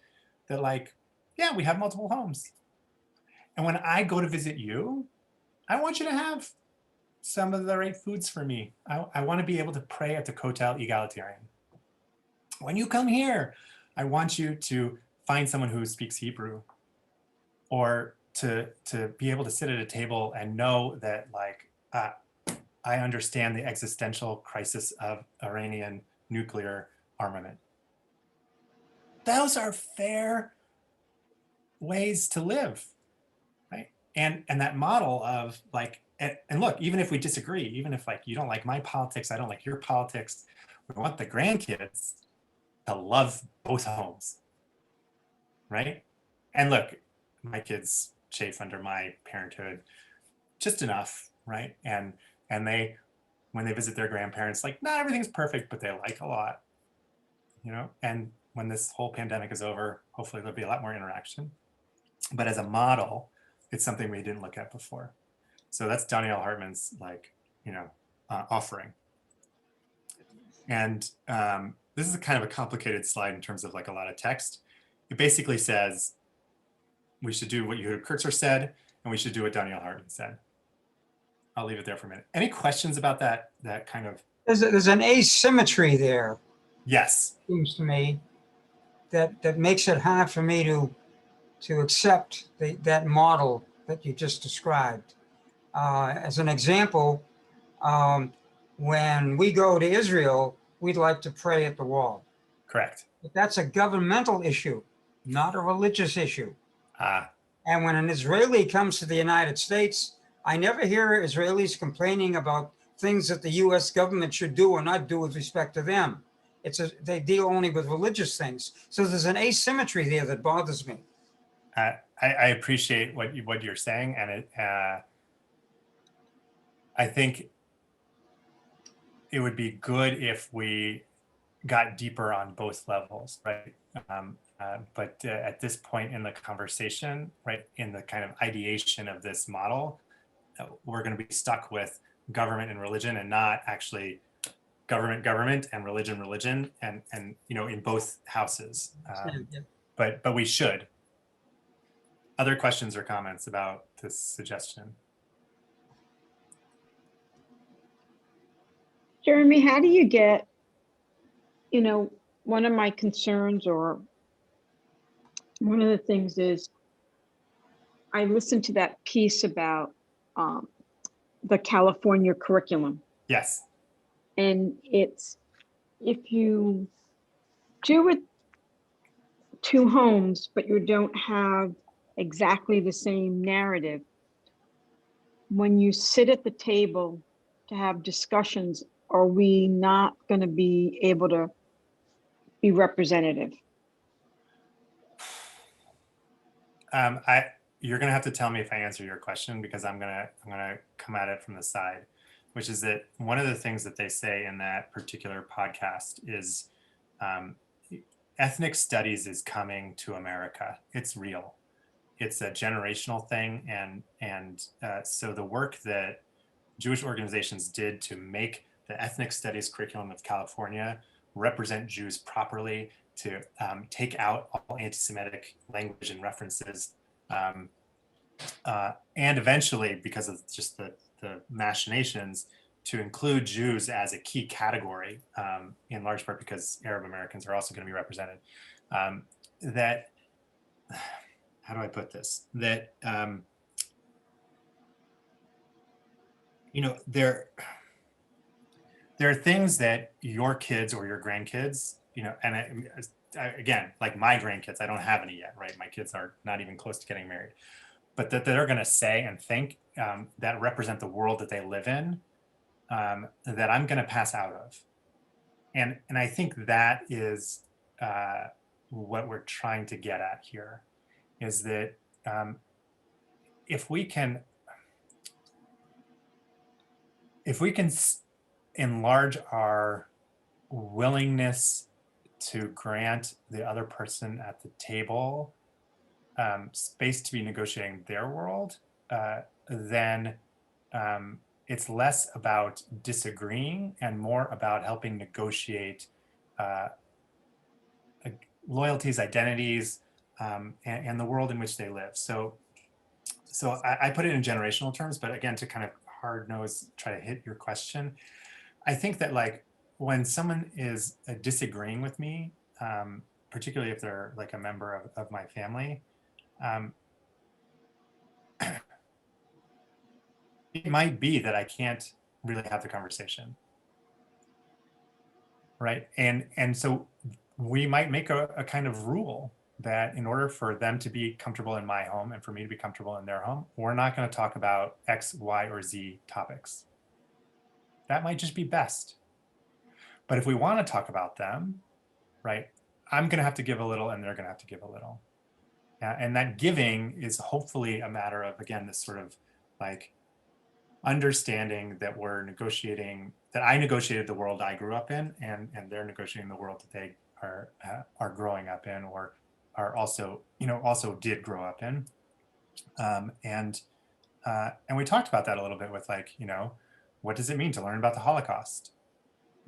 that, like, yeah, we have multiple homes. And when I go to visit you, I want you to have some of the right foods for me. I want to be able to pray at the Kotel Egalitarian. When you come here, I want you to find someone who speaks Hebrew, or to be able to sit at a table and know that, like, I understand the existential crisis of Iranian nuclear armament. Those are fair ways to live, right? And that model of, like, and look, even if we disagree, even if, like, you don't like my politics, I don't like your politics, we want the grandkids to love both homes, right? And look, my kids chafe under my parenthood just enough, right? And they, when they visit their grandparents, like, not everything's perfect, but they like a lot, and when this whole pandemic is over, hopefully there'll be a lot more interaction. But as a model, it's something we didn't look at before. So that's Daniel Hartman's, like, offering. And this is kind of a complicated slide in terms of, like, a lot of text. It basically says we should do what Yehuda Kurtzer said, and we should do what Daniel Hartman said. I'll leave it there for a minute. Any questions about that kind of? There's an asymmetry there. Yes. Seems to me that makes it hard for me to accept that model that you just described. As an example, when we go to Israel, we'd like to pray at the wall. Correct. But that's a governmental issue, not a religious issue. And when an Israeli comes to the United States, I never hear Israelis complaining about things that the US government should do or not do with respect to them. They deal only with religious things. So there's an asymmetry there that bothers me. I appreciate what you're saying, and I think it would be good if we got deeper on both levels, right? But at this point in the conversation, right, in the kind of ideation of this model, we're going to be stuck with government and religion, and not actually government and religion, and in both houses. But we should. Other questions or comments about this suggestion? Jeremy, how do you get, one of my concerns, or one of the things is, I listened to that piece about the California curriculum. Yes. And it's, if you do it 2 homes, but you don't have exactly the same narrative, when you sit at the table to have discussions, are we not going to be able to be representative? You're going to have to tell me if I answer your question, because I'm going to come at it from the side, which is that one of the things that they say in that particular podcast is ethnic studies is coming to America. It's real. It's a generational thing. And so the work that Jewish organizations did to make the ethnic studies curriculum of California represent Jews properly, to take out all anti-Semitic language and references, and eventually, because of just the machinations, to include Jews as a key category, in large part because Arab Americans are also going to be represented. That, how do I put this? That, there are things that your kids or your grandkids, and again, like my grandkids, I don't have any yet, right? My kids are not even close to getting married, but that they're going to say and think that represent the world that they live in, that I'm going to pass out of. And I think that is what we're trying to get at here, is that if we can enlarge our willingness to grant the other person at the table space to be negotiating their world, then it's less about disagreeing and more about helping negotiate loyalties, identities, and the world in which they live. So I put it in generational terms, but again, to kind of hard-nosed try to hit your question, I think that, like, when someone is disagreeing with me, particularly if they're like a member of my family, it might be that I can't really have the conversation, right? And so we might make a kind of rule that in order for them to be comfortable in my home and for me to be comfortable in their home, we're not going to talk about X, Y, or Z topics. That might just be best. But if we want to talk about them, right, I'm going to have to give a little and they're going to have to give a little. And that giving is hopefully a matter of, again, this sort of like understanding that we're negotiating, that I negotiated the world I grew up in, and they're negotiating the world that they are growing up in, or are also, also did grow up in. And we talked about that a little bit with, like, what does it mean to learn about the Holocaust,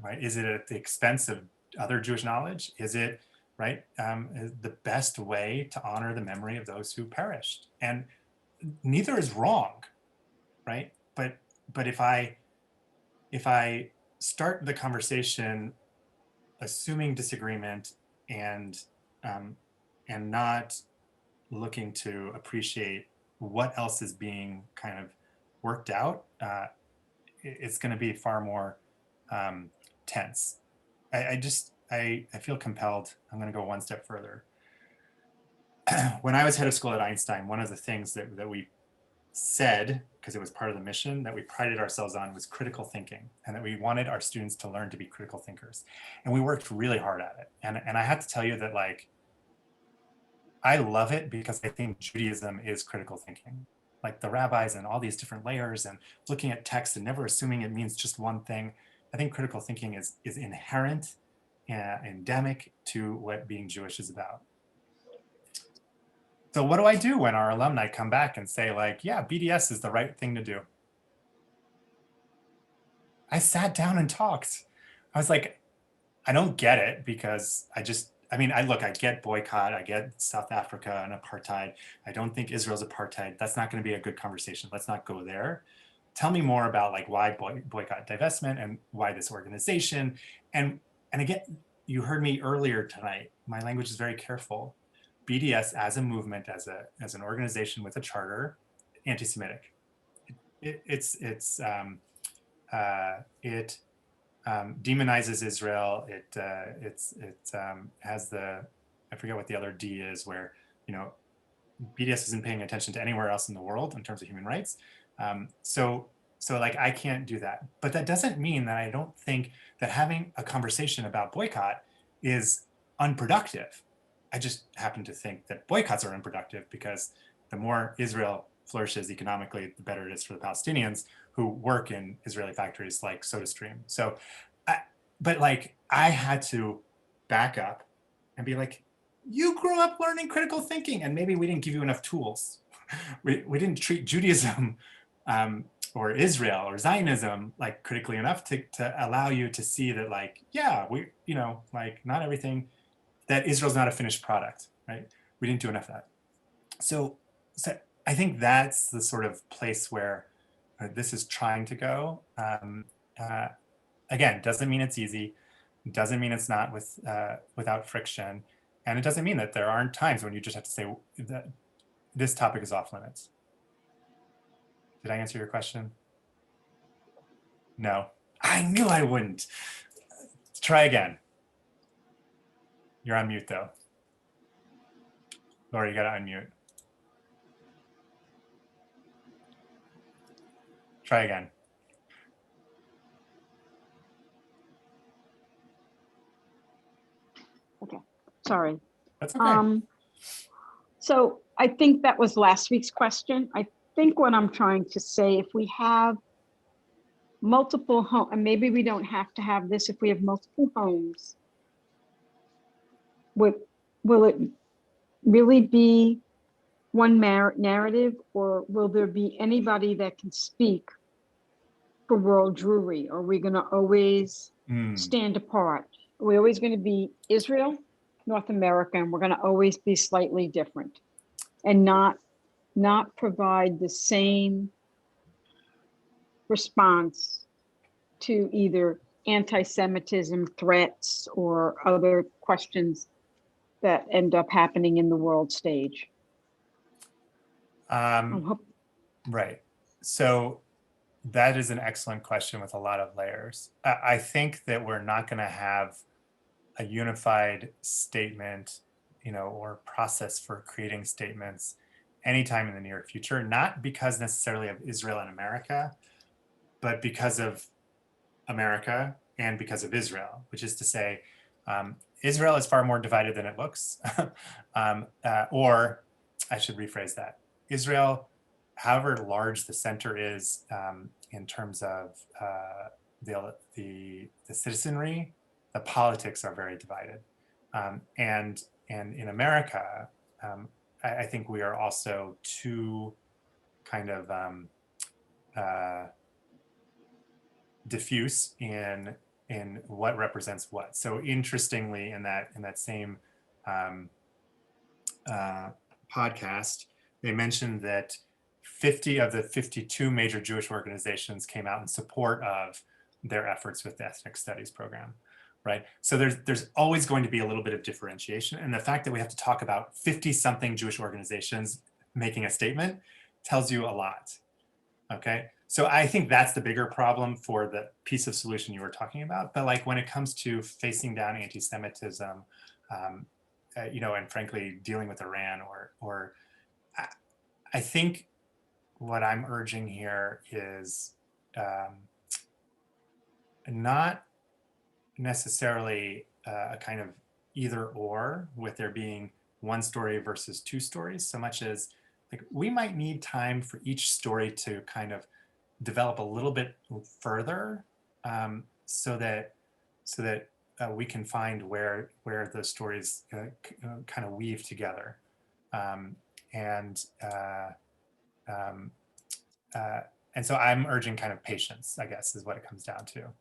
right? Is it at the expense of other Jewish knowledge? Is it, right, the best way to honor the memory of those who perished? And neither is wrong, right? But if I start the conversation assuming disagreement and not looking to appreciate what else is being kind of worked out, it's going to be far more tense. I just, I feel compelled. I'm going to go one step further. When I was head of school at Einstein, one of the things that we said, because it was part of the mission that we prided ourselves on, was critical thinking, and that we wanted our students to learn to be critical thinkers. And we worked really hard at it. And I have to tell you that, like, I love it because I think Judaism is critical thinking. Like the rabbis and all these different layers and looking at text and never assuming it means just one thing. I think critical thinking is inherent and endemic to what being Jewish is about. So what do I do when our alumni come back and say, like, yeah, BDS is the right thing to do? I sat down and talked. I was like, I don't get it, because I get boycott, I get South Africa and apartheid. I don't think Israel's apartheid. That's not going to be a good conversation. Let's not go there. Tell me more about, like, why boycott divestment and why this organization. And again, you heard me earlier tonight. My language is very careful. BDS as a movement, as an organization with a charter, anti-Semitic. It demonizes Israel. It has I forget what the other D is, where, you know, BDS isn't paying attention to anywhere else in the world in terms of human rights. So like, I can't do that. But that doesn't mean that I don't think that having a conversation about boycott is unproductive. I just happen to think that boycotts are unproductive, because the more Israel flourishes economically, the better it is for the Palestinians who work in Israeli factories like SodaStream. So, but like, I had to back up and be like, you grew up learning critical thinking, and maybe we didn't give you enough tools. We didn't treat Judaism or Israel or Zionism like critically enough to allow you to see that, like, yeah, we, you know, like, not everything, that Israel's not a finished product, right? We didn't do enough of that. So I think that's the sort of place where this is trying to go. Again, doesn't mean it's easy. Doesn't mean it's not without friction. And it doesn't mean that there aren't times when you just have to say that this topic is off limits. Did I answer your question? No. I knew I wouldn't. Try again. You're on mute, though. Laura, you gotta unmute. Try again. Okay, sorry. That's okay. So I think that was last week's question. I think what I'm trying to say, if we have multiple homes, and maybe we don't have to have this, if we have multiple homes, will it really be one narrative, or will there be anybody that can speak for world Jewry? Are we going to always stand apart? Are we always going to be Israel, North America, and we're going to always be slightly different and not provide the same response to either anti-Semitism threats or other questions that end up happening in the world stage? Right. So that is an excellent question with a lot of layers. I think that we're not going to have a unified statement, you know, or process for creating statements anytime in the near future, not because necessarily of Israel and America, but because of America and because of Israel, which is to say, Israel is far more divided than it looks. Or I should rephrase that. Israel, however large the center is in terms of the citizenry, the politics are very divided. And in America, I think we are also too kind of diffuse in what represents what. So interestingly, in that same podcast, they mentioned that 50 of the 52 major Jewish organizations came out in support of their efforts with the ethnic studies program, right? So there's always going to be a little bit of differentiation. And the fact that we have to talk about 50-something Jewish organizations making a statement tells you a lot, okay? So I think that's the bigger problem for the piece of solution you were talking about. But like when it comes to facing down anti-Semitism, and frankly dealing with Iran, or I think what I'm urging here is not necessarily a kind of either or, with there being one story versus two stories, so much as like we might need time for each story to kind of develop a little bit further, so that we can find where the stories kind of weave together, and so I'm urging kind of patience, I guess, is what it comes down to.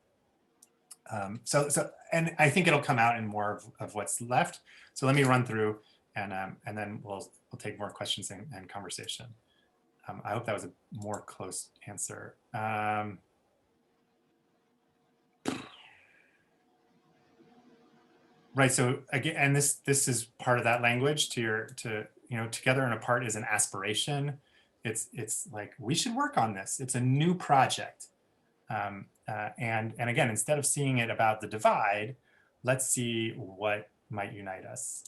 And I think it'll come out in more of what's left. So let me run through, and then we'll take more questions and conversation. I hope that was a more close answer. Right. So again, and this is part of that language to together and apart is an aspiration. It's like we should work on this. It's a new project. And again, instead of seeing it about the divide, let's see what might unite us.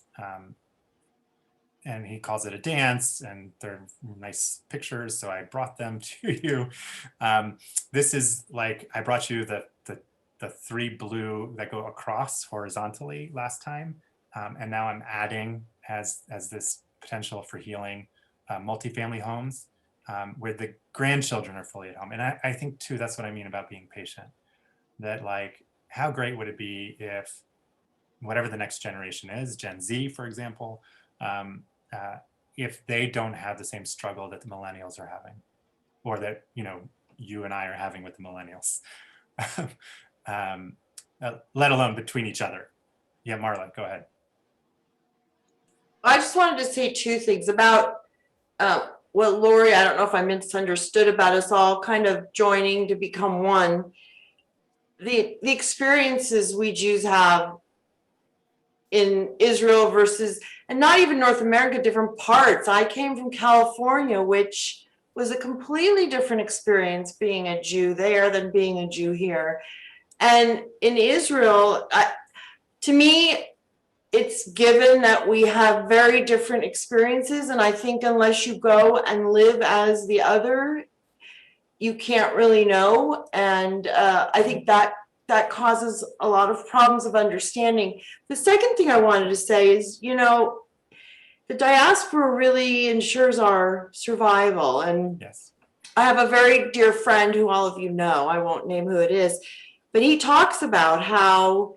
And he calls it a dance, and they're nice pictures, so I brought them to you. This is like, I brought you the three blue that go across horizontally last time, and now I'm adding as this potential for healing multifamily homes where the grandchildren are fully at home. And I think too, that's what I mean about being patient, that like, how great would it be if whatever the next generation is, Gen Z, for example, if they don't have the same struggle that the millennials are having, or that, you and I are having with the millennials, let alone between each other. Yeah, Marla, go ahead. I just wanted to say two things about what Lori, I don't know if I misunderstood about us all kind of joining to become one. The experiences we Jews have in Israel versus, and not even North America, different parts. I came from California, which was a completely different experience being a Jew there than being a Jew here. And in Israel, to me, it's given that we have very different experiences. And I think unless you go and live as the other, you can't really know. And I think that causes a lot of problems of understanding. The second thing I wanted to say is, the diaspora really ensures our survival. And Yes. I have a very dear friend who all of you know, I won't name who it is, but he talks about how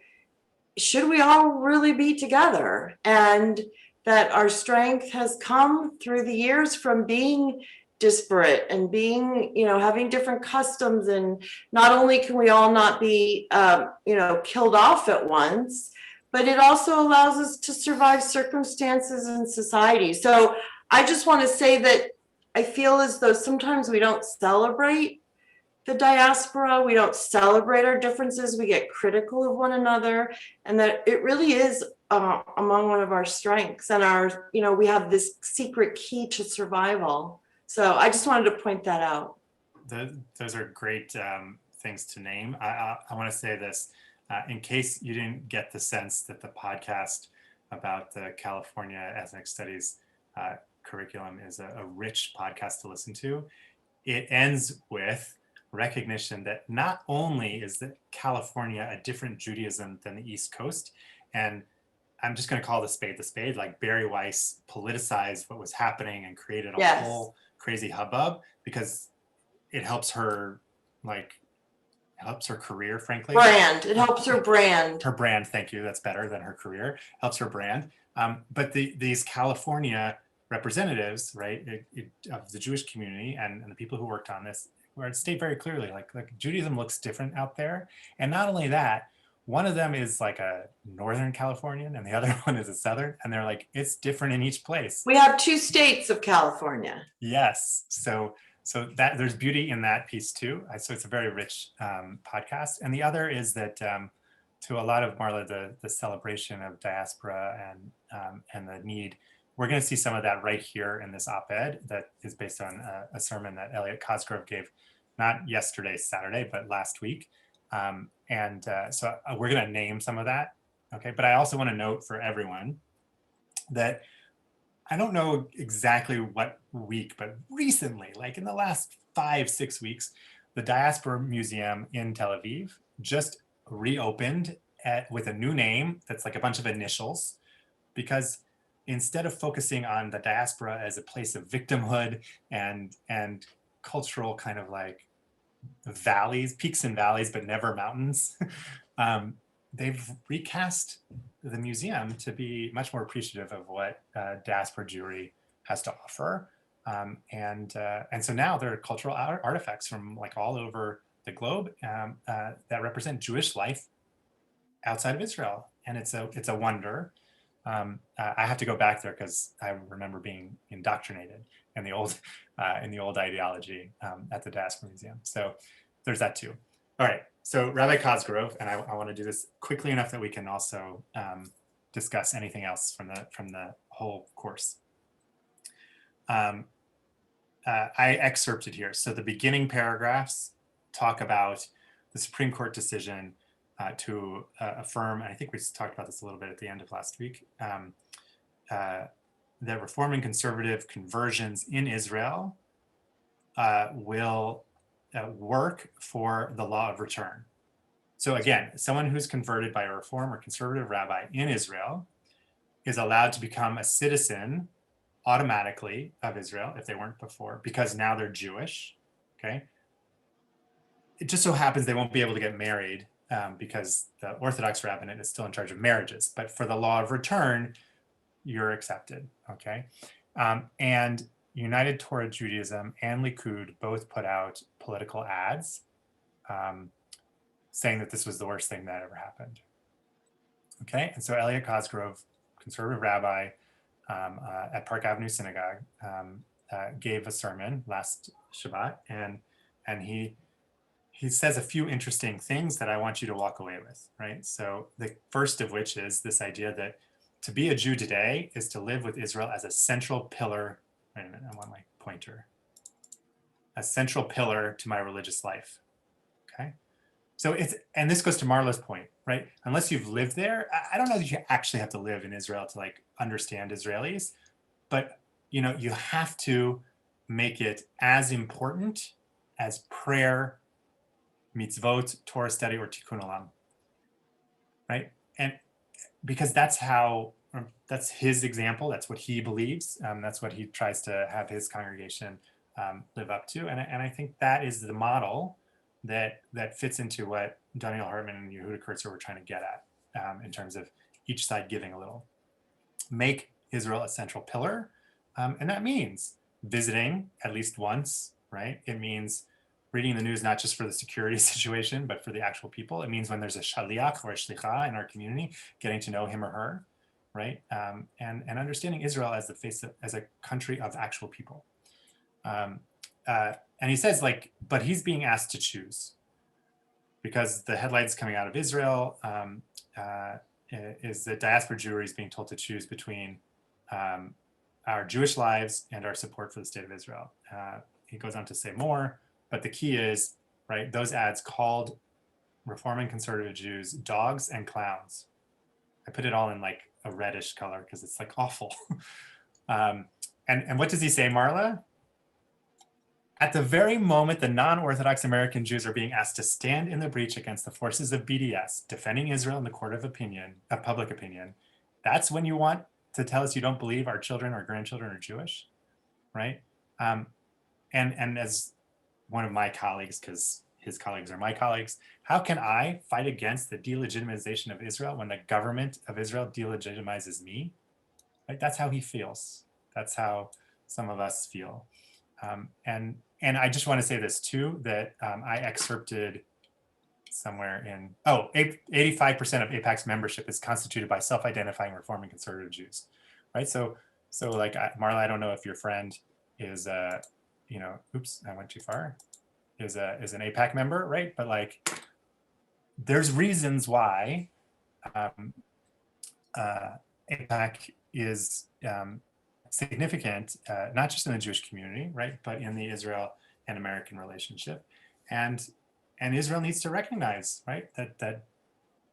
should we all really be together, and that our strength has come through the years from being disparate and being, having different customs. And not only can we all not be, killed off at once, but it also allows us to survive circumstances in society. So I just want to say that I feel as though sometimes we don't celebrate the diaspora, we don't celebrate our differences, we get critical of one another, and that it really is among one of our strengths, and our, we have this secret key to survival. So I just wanted to point that out. Those are great things to name. I want to say this, in case you didn't get the sense that the podcast about the California Ethnic Studies curriculum is a rich podcast to listen to. It ends with recognition that not only is that California a different Judaism than the East Coast, and I'm just going to call the spade, like Barry Weiss politicized what was happening and created a whole crazy hubbub because it helps her, helps her career, frankly. It helps her brand. Her brand, thank you, that's better than her career, helps her brand. But these California representatives, right, of the Jewish community and the people who worked on this, where it state very clearly, like Judaism looks different out there. And not only that, one of them is like a Northern Californian and the other one is a Southern, and they're like, it's different in each place. We have two states of California. Yes, so that there's beauty in that piece too. So it's a very rich podcast. And the other is that to a lot of Marla, the celebration of diaspora and the need, we're going to see some of that right here in this op-ed that is based on a sermon that Elliot Cosgrove gave not yesterday, Saturday, but last week. So we're going to name some of that. Okay. But I also want to note for everyone that I don't know exactly what week, but recently, like in the last 5-6 weeks, the Diaspora Museum in Tel Aviv just reopened with a new name that's like a bunch of initials, because instead of focusing on the diaspora as a place of victimhood and cultural kind of like valleys, peaks and valleys, but never mountains, they've recast the museum to be much more appreciative of what diaspora Jewry has to offer. And so now there are cultural artifacts from like all over the globe that represent Jewish life outside of Israel. And it's a wonder. I have to go back there because I remember being indoctrinated in the old ideology at the Diaspora Museum. So there's that too. All right. So Rabbi Cosgrove, and I want to do this quickly enough that we can also discuss anything else from the whole course. I excerpted here. So the beginning paragraphs talk about the Supreme Court decision to affirm, and I think we talked about this a little bit at the end of last week, that Reform and conservative conversions in Israel will work for the law of return. So again, someone who's converted by a Reform or conservative rabbi in Israel is allowed to become a citizen automatically of Israel if they weren't before, because now they're Jewish, okay? It just so happens they won't be able to get married because the Orthodox rabbinate is still in charge of marriages, but for the law of return, you're accepted, okay? And United Torah Judaism and Likud both put out political ads saying that this was the worst thing that ever happened, okay? And so Elliot Cosgrove, conservative rabbi at Park Avenue Synagogue, gave a sermon last Shabbat, and he says a few interesting things that I want you to walk away with, right? So the first of which is this idea that to be a Jew today is to live with Israel as a central pillar. Wait a minute, I want my pointer. A central pillar to my religious life, okay? So and this goes to Marla's point, right? Unless you've lived there, I don't know that you actually have to live in Israel to like understand Israelis, but you know, you have to make it as important as prayer, mitzvot, Torah study, or tikkun olam, right? And because that's his example, that's what he believes, that's what he tries to have his congregation live up to, and I think that is the model that fits into what Daniel Hartman and Yehuda Kurtzer were trying to get at in terms of each side giving a little. Make Israel a central pillar, and that means visiting at least once, right? It means reading the news not just for the security situation, but for the actual people. It means when there's a shaliach or a shlicha in our community, getting to know him or her, right? And understanding Israel as as a country of actual people. And he says, like, but he's being asked to choose, because the headlines coming out of Israel is that diaspora Jewry is being told to choose between our Jewish lives and our support for the state of Israel. He goes on to say more, but the key is, right, those ads called Reform and conservative Jews dogs and clowns. I put it all in like a reddish color because it's like awful. And what does he say, Marla? At the very moment the non-Orthodox American Jews are being asked to stand in the breach against the forces of BDS, defending Israel in the court of public opinion, that's when you want to tell us you don't believe our children or grandchildren are Jewish, right? And as one of my colleagues, because his colleagues are my colleagues, how can I fight against the delegitimization of Israel when the government of Israel delegitimizes me? Right? That's how he feels. That's how some of us feel. And I just want to say this too, that I excerpted somewhere in, 85% of AIPAC's membership is constituted by self-identifying Reform and conservative Jews, right? So like, Marla, I don't know if your friend is, oops, I went too far, is an AIPAC member, right? But like, there's reasons why AIPAC is significant, not just in the Jewish community, right, but in the Israel and American relationship. and Israel needs to recognize, right, that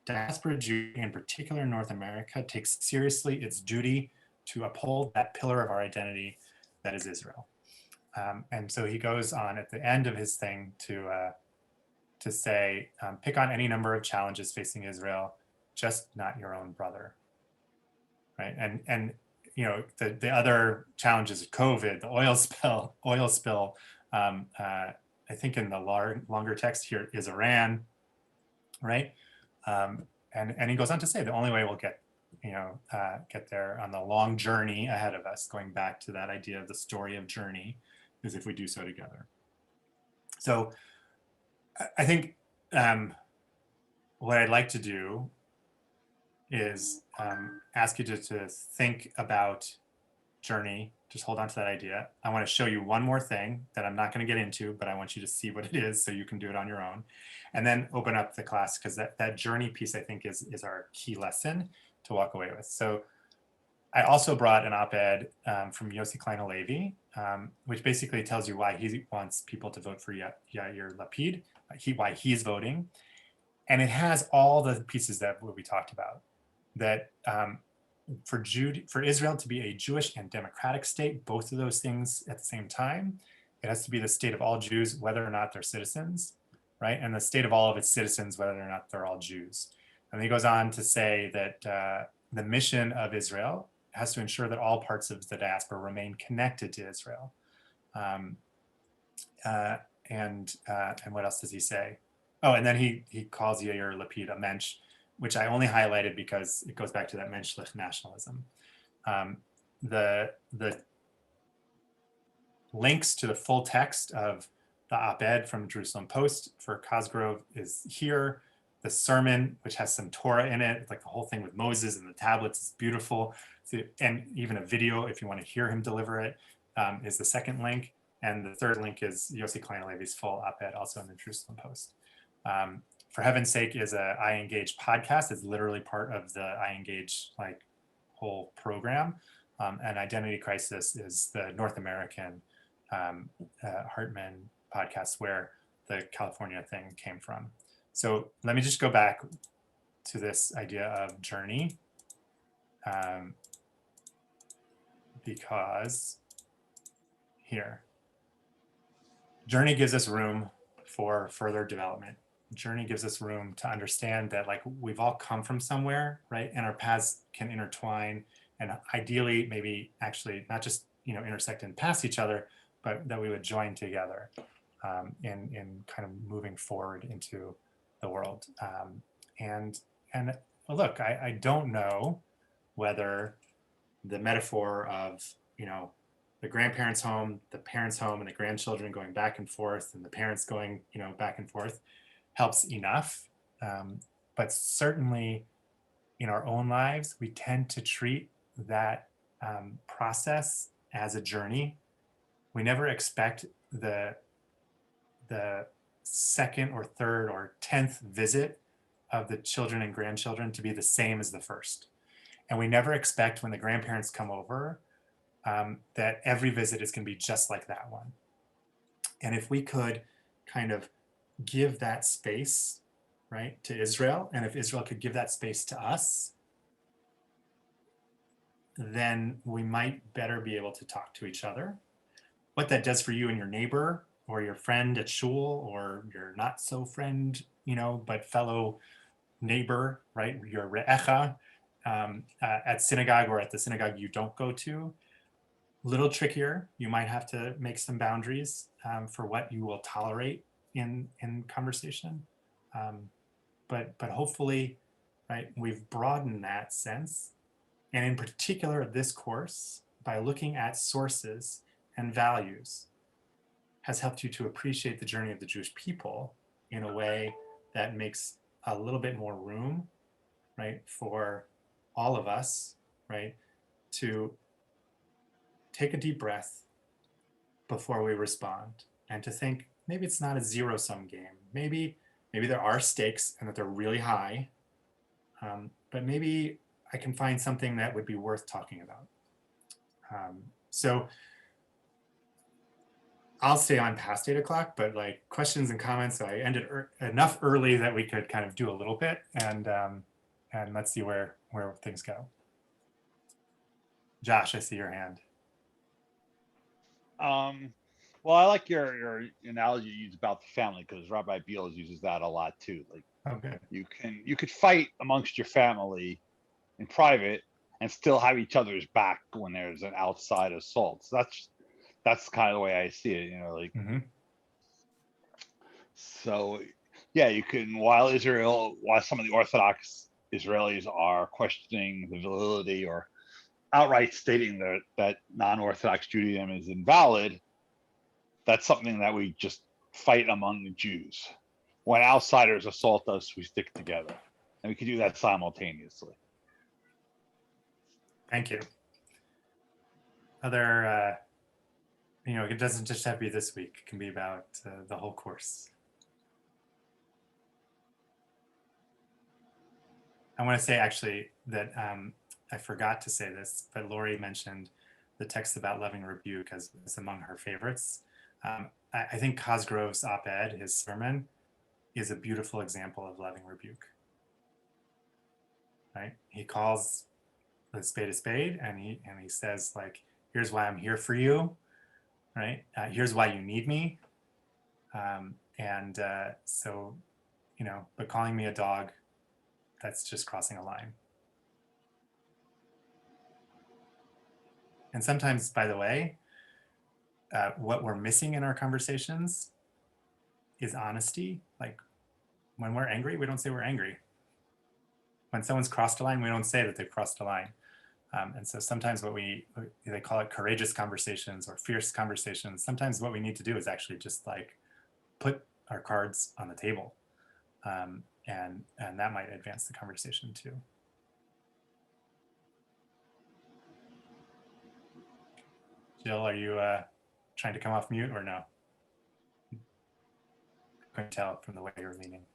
diaspora Jew, in particular in North America, takes seriously its duty to uphold that pillar of our identity that is Israel. And so he goes on at the end of his thing to say, pick on any number of challenges facing Israel, just not your own brother, right? And you know, the other challenges of COVID, the oil spill. I think in the longer text here is Iran, right? And he goes on to say the only way we'll get there on the long journey ahead of us, going back to that idea of the story of journey, is if we do so together. So I think what I'd like to do is ask you to think about journey. Just hold on to that idea. I want to show you one more thing that I'm not going to get into, but I want you to see what it is so you can do it on your own. And then open up the class, because that journey piece, I think, is our key lesson to walk away with. So I also brought an op-ed from Yossi Klein Halevi, which basically tells you why he wants people to vote for Yair Lapid, why he's voting. And it has all the pieces that we talked about, that for Israel to be a Jewish and democratic state, both of those things at the same time, it has to be the state of all Jews, whether or not they're citizens, right? And the state of all of its citizens, whether or not they're all Jews. And he goes on to say that the mission of Israel has to ensure that all parts of the diaspora remain connected to Israel. And what else does he say? Oh, and then he calls Yair Lapid a mensch, which I only highlighted because it goes back to that menschlich nationalism. The links to the full text of the op-ed from Jerusalem Post for Cosgrove is here. The sermon, which has some Torah in it, like the whole thing with Moses and the tablets, is beautiful. And even a video, if you want to hear him deliver it, is the second link. And the third link is Yossi Klein Halevi's full op-ed, also in the Jerusalem Post. For Heaven's Sake is a iEngage podcast. It's literally part of the iEngage whole program. And Identity Crisis is the North American Hartman podcast where the California thing came from. So let me just go back to this idea of journey, because here, journey gives us room for further development. Journey gives us room to understand that we've all come from somewhere, right? And our paths can intertwine, and ideally maybe actually not just intersect and pass each other, but that we would join together in kind of moving forward into the world. And look, I don't know whether the metaphor of the grandparents' home, the parents' home, and the grandchildren going back and forth, and the parents going back and forth helps enough. But certainly in our own lives, we tend to treat that process as a journey. We never expect the second or third or 10th visit of the children and grandchildren to be the same as the first. And we never expect when the grandparents come over that every visit is going to be just like that one. And if we could kind of give that space, right, to Israel, and if Israel could give that space to us, then we might better be able to talk to each other. What that does for you and your neighbor, or your friend at shul, or your not so friend, but fellow neighbor, right, your re'echa at synagogue, or at the synagogue you don't go to, little trickier. You might have to make some boundaries for what you will tolerate in conversation, but hopefully, right, we've broadened that sense, and in particular this course, by looking at sources and values, has helped you to appreciate the journey of the Jewish people in a way that makes a little bit more room, right, for all of us, right, to take a deep breath before we respond, and to think maybe it's not a zero-sum game. Maybe there are stakes and that they're really high, but maybe I can find something that would be worth talking about. So I'll stay on past 8 o'clock, but like questions and comments. So I ended enough early that we could kind of do a little bit, and let's see where things go. Josh, I see your hand. Well, I like your analogy you used about the family, because Rabbi Beals uses that a lot too. Like, Okay. you could fight amongst your family in private and still have each other's back when there's an outside assault. So that's kind of the way I see it, you know, like. Mm-hmm. So yeah, you can, while some of the Orthodox Israelis are questioning the validity or outright stating that non-Orthodox Judaism is invalid, that's something that we just fight among the Jews. When outsiders assault us, we stick together, and we can do that simultaneously. Thank you. Other, it doesn't just have to be this week. It can be about the whole course. I want to say actually that I forgot to say this, but Lori mentioned the text about loving rebuke as among her favorites. I think Cosgrove's op-ed, his sermon, is a beautiful example of loving rebuke. Right? He calls a spade, and he says, like, here's why I'm here for you. Right? Here's why you need me. So, but calling me a dog, that's just crossing a line. And sometimes, by the way, what we're missing in our conversations is honesty. Like, when we're angry, we don't say we're angry. When someone's crossed a line, we don't say that they've crossed a line. And so sometimes they call it courageous conversations or fierce conversations. Sometimes what we need to do is actually just like put our cards on the table. And that might advance the conversation too. Jill, are you trying to come off mute or no? I couldn't tell from the way you're leaning.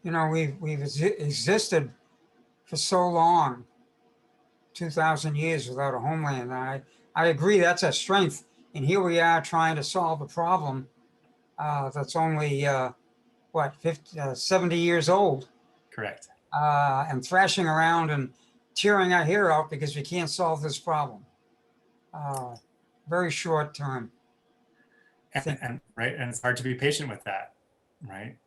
We've existed for so long, 2,000 years without a homeland. I agree that's a strength. And here we are trying to solve a problem that's only, 70 years old. Correct. And thrashing around and tearing our hair out because we can't solve this problem. Very short term. And right, and it's hard to be patient with that, right?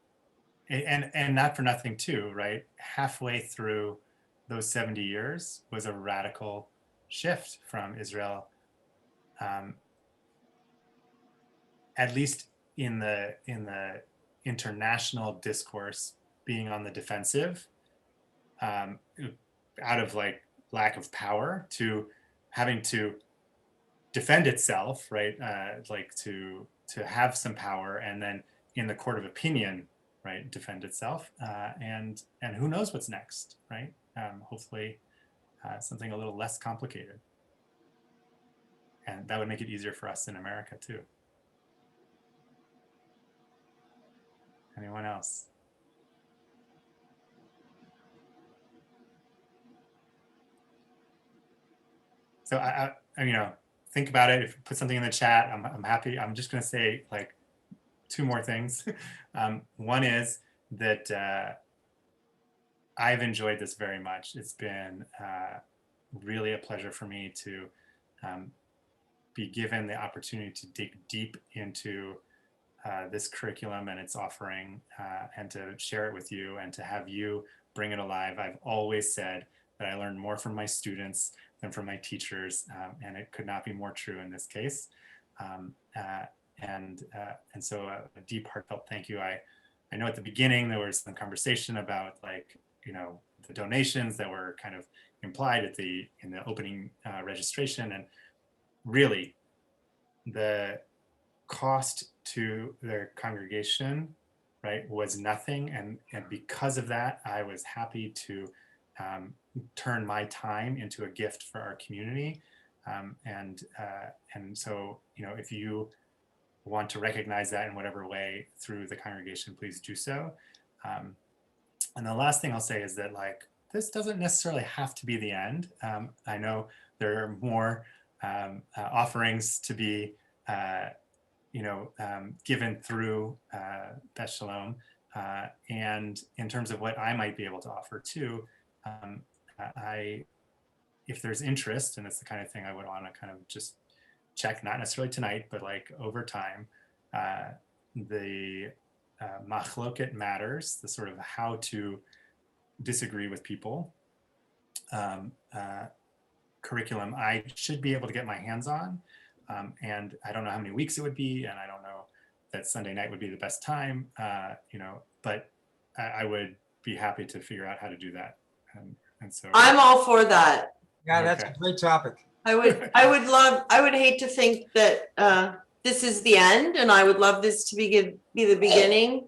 And not for nothing too, right? Halfway through those 70 years was a radical shift from Israel, at least in the international discourse, being on the defensive, out of like lack of power, to having to defend itself, right? Like to have some power, and then in the court of opinion, right, defend itself, and who knows what's next, right? Hopefully something a little less complicated, and that would make it easier for us in America too. Anyone else? So I think about it. If you put something in the chat, I'm happy. I'm just going to say like 2 more things. One is that I've enjoyed this very much. It's been really a pleasure for me to be given the opportunity to dig deep into this curriculum and its offering, and to share it with you and to have you bring it alive. I've always said that I learned more from my students than from my teachers, and it could not be more true in this case. And so a deep, heartfelt thank you. I know at the beginning there was some conversation about like, the donations that were kind of implied in the opening registration, and really the cost to their congregation, right, was nothing. And because of that, I was happy to turn my time into a gift for our community. And so, if you want to recognize that in whatever way through the congregation, please do so. And the last thing I'll say is that like, this doesn't necessarily have to be the end. I know there are more offerings to be, given through Beth Shalom. And in terms of what I might be able to offer too, if there's interest, and it's the kind of thing I would want to kind of just check, not necessarily tonight, but like over time, the machloket matters, the sort of how to disagree with people curriculum, I should be able to get my hands on. And I don't know how many weeks it would be, and I don't know that Sunday night would be the best time, but I would be happy to figure out how to do that. And so I'm all for that. Yeah, that's a great topic. I would hate to think that this is the end, and I would love this to be the beginning.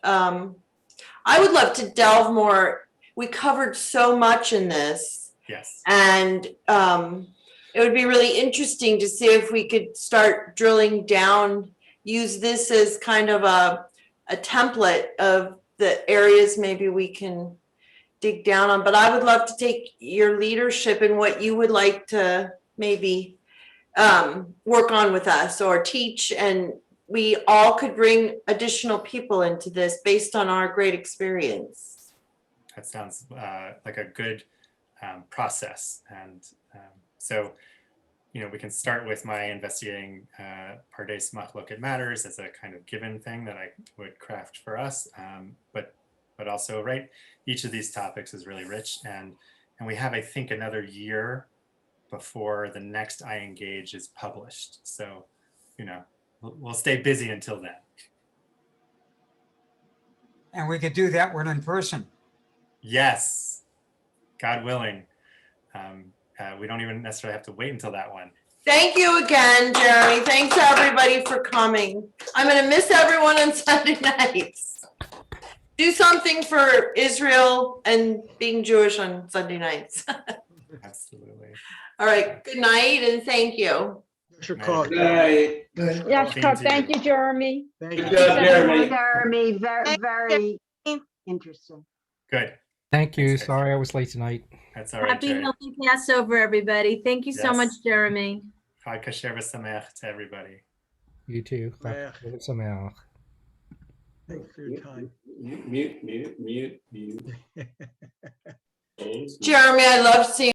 I would love to delve more. We covered so much in this. Yes. And it would be really interesting to see if we could start drilling down, use this as kind of a template of the areas maybe we can dig down on. But I would love to take your leadership and what you would like to maybe work on with us or teach, and we all could bring additional people into this based on our great experience. That sounds like a good process. And so, we can start with my investigating Pardes Machloket Matters as a kind of given thing that I would craft for us. But also, right, each of these topics is really rich. And we have, I think, another year before the next iEngage is published. So, we'll stay busy until then. And we could do that one in person. Yes, God willing. We don't even necessarily have to wait until that one. Thank you again, Jeremy. Thanks everybody for coming. I'm going to miss everyone on Sunday nights. Do something for Israel and being Jewish on Sunday nights. Absolutely. All right. Good night and thank you. Sure, call. Good night. Yes, thank you, Jeremy. Thank Good you. job, Jeremy. Jeremy, very interesting. Good. Thank you. That's good. Sorry I was late tonight. That's all right, Happy Jay. Healthy Passover, everybody. Thank you so Yes. much, Jeremy. Chag Kasher v'Sameach to everybody. You too. Yeah. Sameach. Thanks for your time. Mute. Jeremy, I love seeing